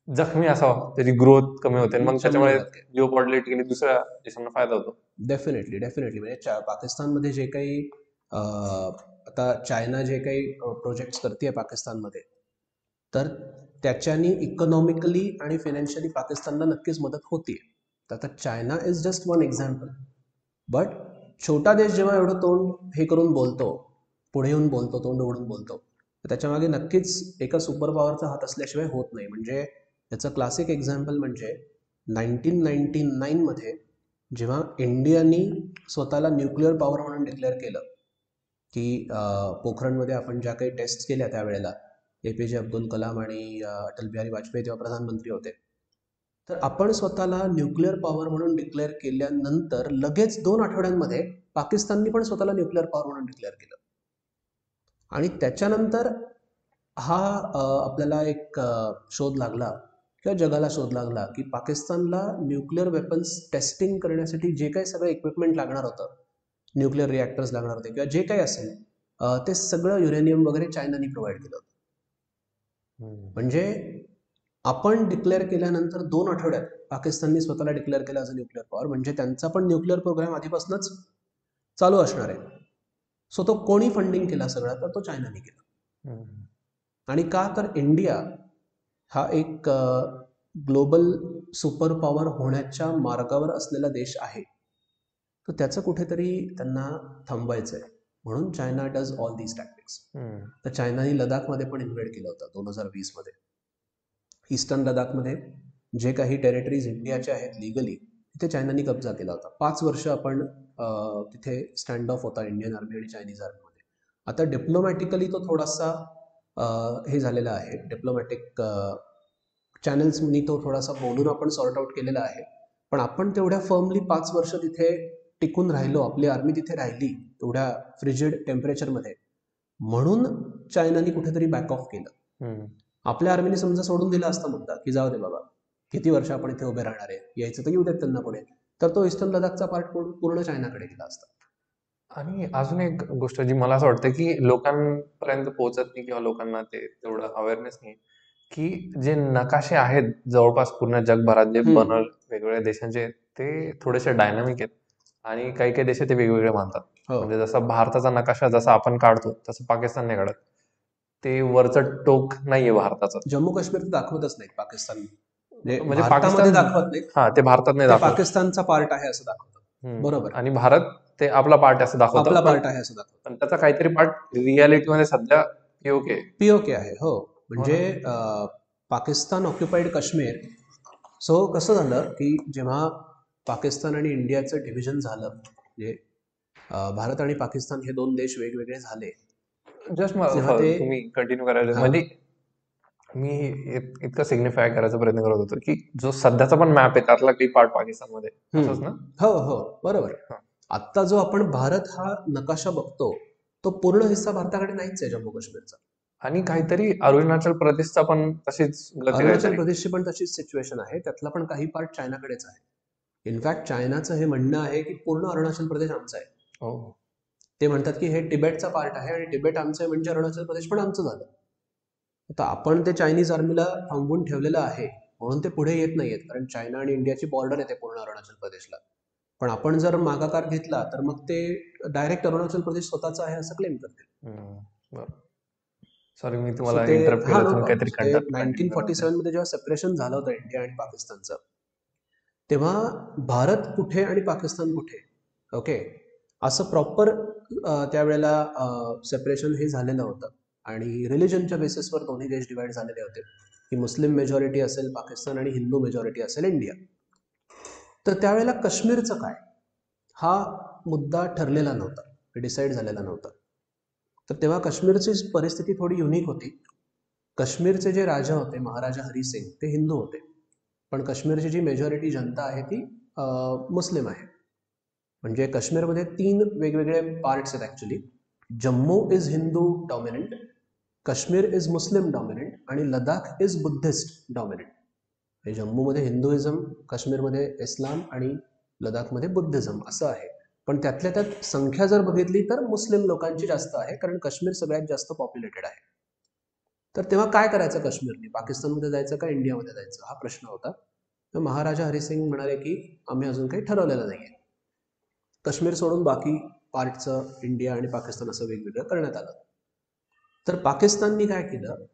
जखमी असावा, त्याची ग्रोथ कमी होते आणि मग त्याच्यामुळे 100% जिओ पॉलिटिकली दुसऱ्या देशांना फायदा होतो. डेफिनेटली डेफिनेटली म्हणजे पाकिस्तानमध्ये जे काही आता चायना जे काही प्रोजेक्ट्स करते पाकिस्तानमध्ये, तर त्याच्यानी इकॉनॉमिकली आणि फायनान्शियली पाकिस्तानला नक्कीच मदत होती. तर आता China is just one example. But छोटा देश जेव्हा एवढं तोंड हे करून बोलतो, पुढे येऊन बोलतो, तोंड उघडून बोलतो, तर त्याच्यामागे नक्कीच एका सुपर पॉवरचा हात असल्याशिवाय होत नाही. म्हणजे याचं क्लासिक एक्झाम्पल म्हणजे 1999 जेव्हा इंडियानी स्वतःला न्यूक्लिअर पॉवर म्हणून डिक्लेअर केलं, की पोखरणमध्ये आपण ज्या काही टेस्ट केल्या त्यावेळेला, APJ अब्दुल कलाम आणि अटल बिहारी वाजपेयी जेव्हा प्रधानमंत्री होते, तर आपण स्वतःला न्यूक्लिअर पॉवर म्हणून डिक्लेअर केल्यानंतर लगेच 2 आठवड्यांमध्ये पाकिस्ताननी पण स्वतःला न्यूक्लिअर पॉवर म्हणून डिक्लेअर केलं. आणि त्याच्यानंतर हा आपल्याला एक शोध लागला किंवा जगाला शोध लागला की पाकिस्तानला न्यूक्लिअर वेपन्स टेस्टिंग करण्यासाठी जे काही सगळं इक्विपमेंट लागणार होतं, न्यूक्लिअर रिॲक्टर्स लागणार होते किंवा जे काही असेल, ते सगळं युरेनियम वगैरे चायनाने प्रोव्हाइड केलं होतं. म्हणजे आपण डिक्लेअर केल्यानंतर 2 आठवड्यात पाकिस्ताननी स्वतःला डिक्लेअर केलं ॲज अ न्यूक्लिअर पॉवर. म्हणजे त्यांचा पण न्यूक्लिअर प्रोग्राम आधीपासूनच चालू असणार आहे. सो तो कोणी फंडिंग केला सगळा, तर तो चायनाने केला. आणि का, तर इंडिया हा एक ग्लोबल सुपर पॉवर होण्याच्या मार्गावर असलेला देश आहे. तर त्याचं कुठेतरी त्यांना थांबवायचं आहे, म्हणून China does all these tactics. तर चायनाने लडाखमध्ये पण इन्व्हेड केलं होतं 2020 मध्ये. ईस्टर्न लडाखमध्ये जे काही टेरिटरीज इंडियाच्या आहेत लिगली, तिथे चायनाने कब्जा केला होता. 5 वर्ष आपण तिथे स्टँड ऑफ होता इंडियन आर्मी आणि चायनीज आर्मीमध्ये. आता डिप्लोमॅटिकली तो थोडासा हे झालेला आहे, डिप्लोमॅटिक चॅनल्सनी तो थोडासा बोलून आपण सॉर्ट आउट केलेला आहे. पण आपण तेवढ्या फर्मली 5 वर्ष तिथे टिकून राहिलो, आपली आर्मी तिथे राहिली तेवढ्या फ्रिजिड टेम्परेचरमध्ये, म्हणून चायनाने कुठेतरी बॅक ऑफ केलं. आपल्या आर्मीने समजा सोडून दिला असता मुद्दा, की जाऊ दे बाबा, किती वर्ष आपण इथे उभे राहणार आहे, यायचं तर येऊ देत त्यांना पुढे, तर तो ईस्टर्न लडाखचा पार्ट पूर्ण चायनाकडे गेला असता. आणि अजून एक गोष्ट जी मला असं वाटतं की लोकांपर्यंत पोहोचत नाही किंवा लोकांना ते तेवढं अवेअरनेस नाही, की जे नकाशे आहेत जवळपास पूर्ण जगभरात जे बनवले वेगवेगळ्या देशांचे, ते थोडेसे डायनामिक आहेत आणि काही काही देश ते वेगवेगळे मानतात. म्हणजे जसं भारताचा नकाशा जसा आपण काढतो तसं पाकिस्तान नाही काढत. ते वरचं टोक नाहीये भारताचं. जम्मू काश्मीर दाखवतच नाही पाकिस्तान, म्हणजे भारतामध्ये पाकिस्तान दाखवत नाही. हा, ते भारतात नाही ते दाखवत. पाकिस्तानचा पार्ट आहे असं दाखवतं. बरोबर. आणि भारत ते आपला पार्ट असं दाखवतं, आपला पार्ट आहे असं दाखवतं. पण त्याचा काहीतरी पार्ट रियालिटीमध्ये सध्या पीओके आहे. हो, म्हणजे पाकिस्तान ऑक्युपाईड काश्मीर. सो कसं झालं की जेव्हा पाकिस्तान आणि इंडियाचं डिव्हिजन झालं, म्हणजे भारत आणि पाकिस्तान हे 2 देश वेगवेगळे झाले, जस्ट तेव्हा ते तुम्ही कंटिन्यू करायला, म्हणजे मी इतकं सिग्निफाय करायचा प्रयत्न करत होतो की जो सध्याचा पण मॅप आहे त्यातला काही पार्ट पाकिस्तानमध्ये असंच ना. हो हो बरोबर. आत्ता जो आपण भारत हा नकाशा बघतो, तो पूर्ण हिस्सा भारताकडे नाहीच आहे जम्मू काश्मीरचा. आणि काहीतरी अरुणाचल प्रदेशचा पण तशीच अरुणाचल प्रदेशची पण तशीच सिच्युएशन आहे. त्यातला पण काही पार्ट चायनाकडेच आहे. इनफॅक्ट चायनाचं हे म्हणणं आहे की पूर्ण अरुणाचल प्रदेश आमचा आहे. ते म्हणतात की हे तिबेटचा पार्ट आहे आणि तिबेट आमचं आहे, म्हणजे अरुणाचल प्रदेश पण आमचं झालं. आता आपण ते चायनीज आर्मीला थांबवून ठेवलेलं आहे, म्हणून ते पुढे येत नाहीयेत, कारण चायना आणि इंडियाची बॉर्डर येते पूर्ण अरुणाचल प्रदेशला. पण आपण जर मागाकार घेतला तर मग ते डायरेक्ट अरुणाचल प्रदेश स्वतःचा आहे असं क्लेम करतील. सॉरी, मी तुम्हाला इंटरप्ट केलं. तुम्ही काहीतरी कंटेंट. 1947 मध्ये जेव्हा सेपरेशन झालं होतं इंडिया आणि पाकिस्तानचं, तेव्हा भारत कुठे आणि पाकिस्तान कुठे, ओके, असं प्रॉपर त्यावेळेला सेपरेशन हे झालेलं होतं. आणि रिलिजनच्या बेसिसवर दोन्ही देश डिवाइड झालेले होते, की मुस्लिम मेजॉरिटी असेल पाकिस्तान आणि हिंदू मेजॉरिटी असेल इंडिया. तर त्यावेळेला काश्मीरचं काय, हा मुद्दा ठरलेला नव्हता, डिसाईड झालेला नव्हता. तर तेव्हा काश्मीरची परिस्थिती थोडी युनिक होती. काश्मीरचे जे राजा होते, महाराजा हरी सिंग, ते हिंदू होते, पण काश्मीरची जी मेजॉरिटी जनता आहे ती मुस्लिम आहे. म्हणजे काश्मीरमध्ये 3 वेगवेगळे पार्ट्स आहेत actually. Jammu is Hindu dominant, Kashmir is Muslim dominant आणि लडाख इज बुद्धिस्ट डॉमिनंट. जम्मूमध्ये हिंदुइझम, काश्मीरमध्ये इस्लाम आणि लडाखमध्ये बुद्धिझम असं आहे. पण त्यातल्या त्यात संख्या जर बघितली तर मुस्लिम लोकांची जास्त आहे, कारण काश्मीर सगळ्यात जास्त पॉप्युलेटेड आहे. तर तेव्हा काय करायचं काश्मीरने? पाकिस्तानमध्ये जायचं का इंडियामध्ये जायचं हा प्रश्न होता. तर महाराजा हरिसिंग म्हणाले की आम्ही अजून काही ठरवलेलं नाही आहे. काश्मीर सोडून बाकी पार्टचं इंडिया आणि पाकिस्तान असं वेगवेगळं करण्यात आलं. तर पाकिस्ताननी काय केलं,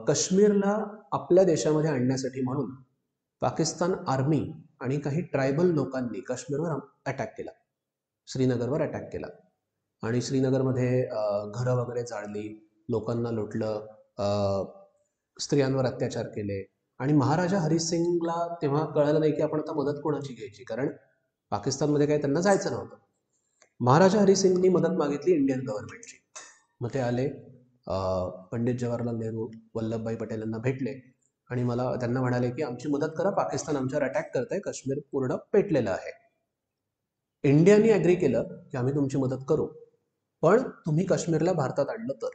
काश्मीरला आपल्या देशामध्ये आणण्यासाठी म्हणून पाकिस्तान आर्मी आणि काही ट्रायबल लोकांनी काश्मीरवर अटॅक केला, श्रीनगरवर अटॅक केला आणि श्रीनगरमध्ये घरं वगैरे जाळली, लोकांना लुटलं, स्त्रियांवर अत्याचार केले. आणि महाराजा हरिसिंगला तेव्हा कळलं नाही की आपण आता मदत कोणाची घ्यायची, कारण पाकिस्तानमध्ये काही त्यांना जायचं नव्हतं. महाराजा हरिसिंगनी मदत मागितली इंडियन गव्हर्नमेंटची. मग ते आले, पंडित जवाहरलाल नेहरू, वल्लभभाई पटेल यांना भेटले आणि त्यांना म्हणाले की आमची मदत करा, पाकिस्तान आमच्यावर अटॅक करतंय, काश्मीर पूर्ण पेटलेलं आहे. इंडियानी ॲग्री केलं की आम्ही तुमची मदत करू, पण तुम्ही काश्मीरला भारतात आणलं तर.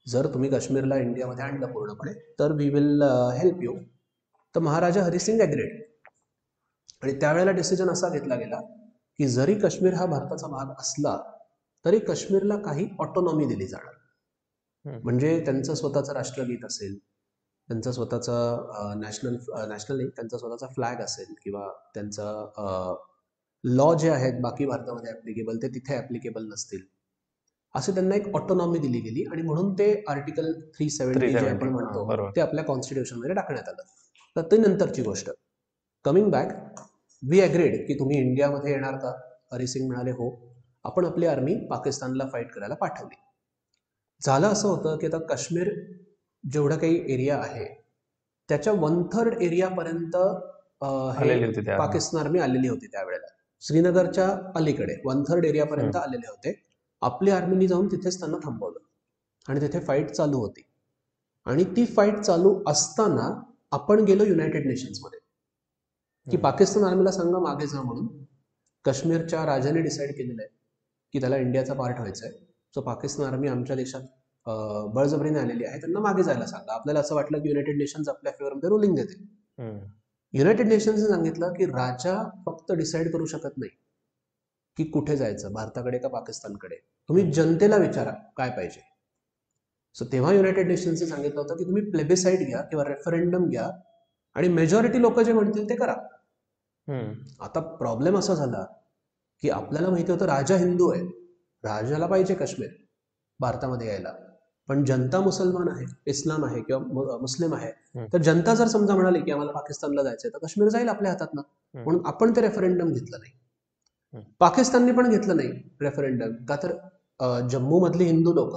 जर तुम्ही काश्मीरला इंडियामध्ये आणलं पूर्णपणे तर वी विल हेल्प यू. तर महाराजा हरिसिंग ॲग्रीड. आणि त्यावेळेला डिसिजन असा घेतला गेला की जरी काश्मीर हा भारताचा भाग असला तरी काश्मीरला काही ऑटोनॉमी दिली जाणार. म्हणजे त्यांचं स्वतःचं राष्ट्रगीत असेल, त्यांचं स्वतःचं नॅशनल नाही, त्यांचा स्वतःचा फ्लॅग असेल किंवा त्यांचं लॉ जे आहेत बाकी भारतामध्ये ॲप्लिकेबल ते तिथे ॲप्लिकेबल नसतील, असे त्यांना एक ऑटोनॉमी दिली गेली. आणि म्हणून ते आर्टिकल 370 जे आपण म्हणतो ते आपल्या कॉन्स्टिट्यूशनमध्ये टाकण्यात आलं. तर ते नंतरची गोष्ट. कमिंग बॅक, वी ॲग्रीड की तुम्ही इंडियामध्ये येणार का? हरिसिंग म्हणाले हो. आपण आपली आर्मी पाकिस्तानला फाईट करायला पाठवली. झालं असं होतं की आता काश्मीर जेवढा काही एरिया आहे त्याच्या 1/3 एरियापर्यंत हे पाकिस्तान आर्मी आलेली होती त्यावेळेला. श्रीनगरच्या अलीकडे 1/3 एरियापर्यंत आलेले होते. आपली आर्मीनी जाऊन तिथेच त्यांना थांबवलं आणि तिथे फाईट चालू होती. आणि ती फाईट चालू असताना आपण गेलो युनायटेड नेशन्समध्ये की पाकिस्तान आर्मीला सांगा मागे जा म्हणून. काश्मीरच्या राजाने डिसाईड केलेलं आहे की त्याला इंडियाचा पार्ट व्हायचा आहे. सो पाकिस्तान आर्मी आमच्या देशात बळजबरीने आलेली आहे, त्यांना मागे जायला सांगा. आपल्याला असं वाटलं की युनायटेड नेशन्स आपल्या फेवरमध्ये रुलिंग देतील. युनायटेड नेशन्सने सांगितलं की राजा फक्त डिसाईड करू शकत नाही की कुठे जायचं, भारताकडे का पाकिस्तानकडे. तुम्ही जनतेला विचारा काय पाहिजे. सो तेव्हा युनायटेड नेशन्सने सांगितलं होतं की तुम्ही प्लेबिसाईड घ्या किंवा रेफरंडम घ्या आणि मेजॉरिटी लोक जे म्हणतील ते करा. आता प्रॉब्लेम असा झाला की आपल्याला माहिती होतं राजा हिंदू आहे, राजाला पाहिजे काश्मीर भारतामध्ये यायला, पण जनता मुसलमान आहे, इस्लाम आहे किंवा मुस्लिम आहे. तर जनता जर समजा म्हणाली की आम्हाला पाकिस्तानला जायचंय तर काश्मीर जाईल आपल्या हातातनं. म्हणून आपण ते रेफरंडम घेतलं नाही. पाकिस्तानने पण घेतलं नाही रेफरंडम. का तर जम्मू मधली हिंदू लोक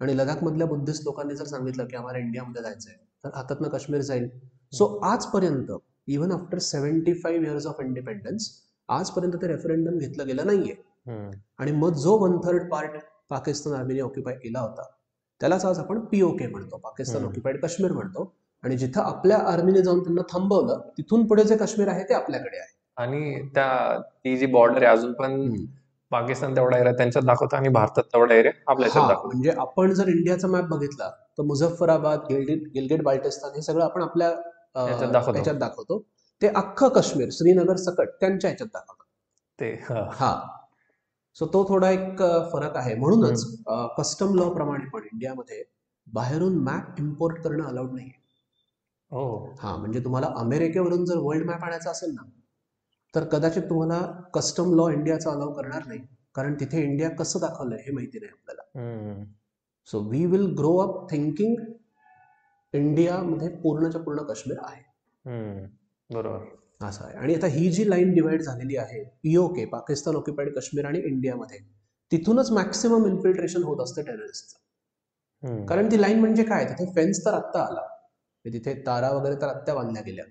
आणि लडाख मधल्या बुद्धिस्ट लोकांनी जर सांगितलं की आम्हाला इंडियामध्ये जायचंय तर हातातनं काश्मीर जाईल. सो आजपर्यंत even after 75 years of independence आजपर्यंत ते रेफरंडम घेतलं गेलं नाहीये. आणि मग जो 1/3 पार्ट पाकिस्तान आर्मीने ऑक्युपाय केला होता त्यालाच आज आपण POK म्हणतो, पाकिस्तान ऑक्युपाईड काश्मीर म्हणतो. आणि जिथं आपल्या आर्मीने जाऊन त्यांना थांबवलं तिथून पुढे जे काश्मीर आहे ते आपल्याकडे आहे. आणि ती जी बॉर्डर आहे अजून पण पाकिस्तान तेवढा एरिया त्यांच्यात दाखवतो आणि भारतात तेवढा एरिया आपल्या दाखवतो. म्हणजे आपण जर इंडियाचा मॅप बघितला तर मुझफ्फराबाद, गिलगिट बाल्टिस्तान हे सगळं आपण आपल्या ह्याच्यात दाखवतो. ते अख्खं काश्मीर श्रीनगर सकट त्यांच्या ह्याच्यात दाखवतो ते. हा. सो तो थोडा एक फरक आहे. म्हणूनच कस्टम लॉ प्रमाणे पण इंडियामध्ये बाहेरून मॅप इम्पोर्ट करणं अलाउड नाहीये. हा, म्हणजे तुम्हाला अमेरिकेवरून जर वर्ल्ड मॅप आणायचा असेल ना तर कदाचित तुम्हाला कस्टम लॉ इंडियाचा अलाउ करणार नाही, कारण तिथे इंडिया कसं दाखवलंय हे माहिती नाही आपल्याला. So we will grow up thinking इंडियामध्ये पूर्णच्या पूर्ण काश्मीर आहे. बरोबर असं आहे. आणि आता ही जी लाईन डिवाइड झालेली आहे POK, पाकिस्तान ऑक्युपाईड काश्मीर आणि इंडियामध्ये, तिथूनच मॅक्सिमम इन्फिल्ट्रेशन होत असतं टेररिस्टचं. कारण ती लाईन म्हणजे काय, तिथे फेन्स तर आत्ता आला, तिथे तारा वगैरे तर आत्ता बांधल्या गेल्या.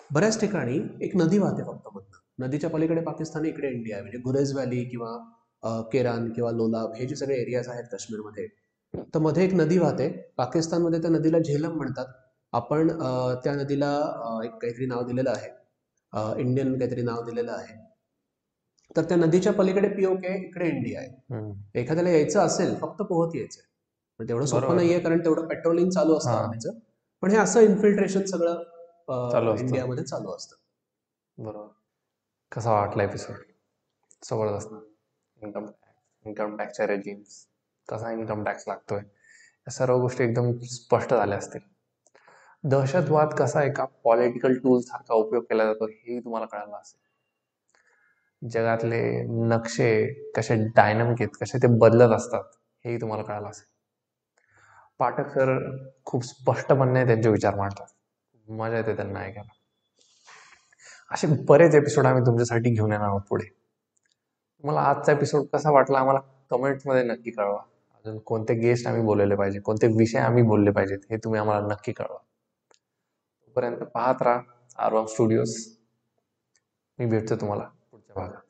बऱ्याच ठिकाणी एक नदी वाहते फक्त मधनं, नदीच्या पलीकडे पाकिस्तान, इकडे इंडिया आहे. म्हणजे गुरेज व्हॅली किंवा केरान किंवा लोलाब हे जे सगळे एरियाज आहेत काश्मीरमध्ये, तर मध्ये एक नदी वाहते. पाकिस्तानमध्ये त्या नदीला झेलम म्हणतात. आपण त्या नदीला एक काहीतरी नाव दिलेलं आहे, इंडियन काहीतरी नाव दिलेलं आहे. तर त्या नदीच्या पलीकडे POK आहे, इकडे इंडिया आहे. एखाद्याला यायचं असेल फक्त पोहत यायचंय, तेवढं सोपं नाहीये कारण तेवढं पेट्रोलिंग चालू असतं नदीचं. पण हे असं इन्फिल्ट्रेशन सगळं इंडियामध्ये चालू असतं. बरोबर. कसा वाटला एपिसोड? जबरदस्त. इन्कम टॅक्सच्या रेजिम्स, कसा इन्कम टॅक्स लागतोय, या सर्व गोष्टी एकदम स्पष्ट झाल्या असतील. दहशतवाद कसा एका पॉलिटिकल टूल सारखा उपयोग केला जातो हेही तुम्हाला कळालं असेल. जगातले नक्षे कसे डायनामिक आहेत, कसे ते बदलत असतात हेही तुम्हाला कळालं असेल. पाठक सर खूप स्पष्टपणे त्यांचे विचार मांडतात. मजा येते त्यांना ऐकायला. असे बरेच एपिसोड आम्ही तुमच्यासाठी घेऊन येणार आहोत पुढे. तुम्हाला आजचा एपिसोड कसा वाटला आम्हाला कमेंट्समध्ये नक्की कळवा. अजून कोणते गेस्ट आम्ही बोलवले पाहिजे, कोणते विषय आम्ही बोलले पाहिजेत हे तुम्ही आम्हाला नक्की कळवा. तोपर्यंत पाहत राहा आरवाम स्टुडिओज. मी भेटतो तुम्हाला पुढच्या भागात.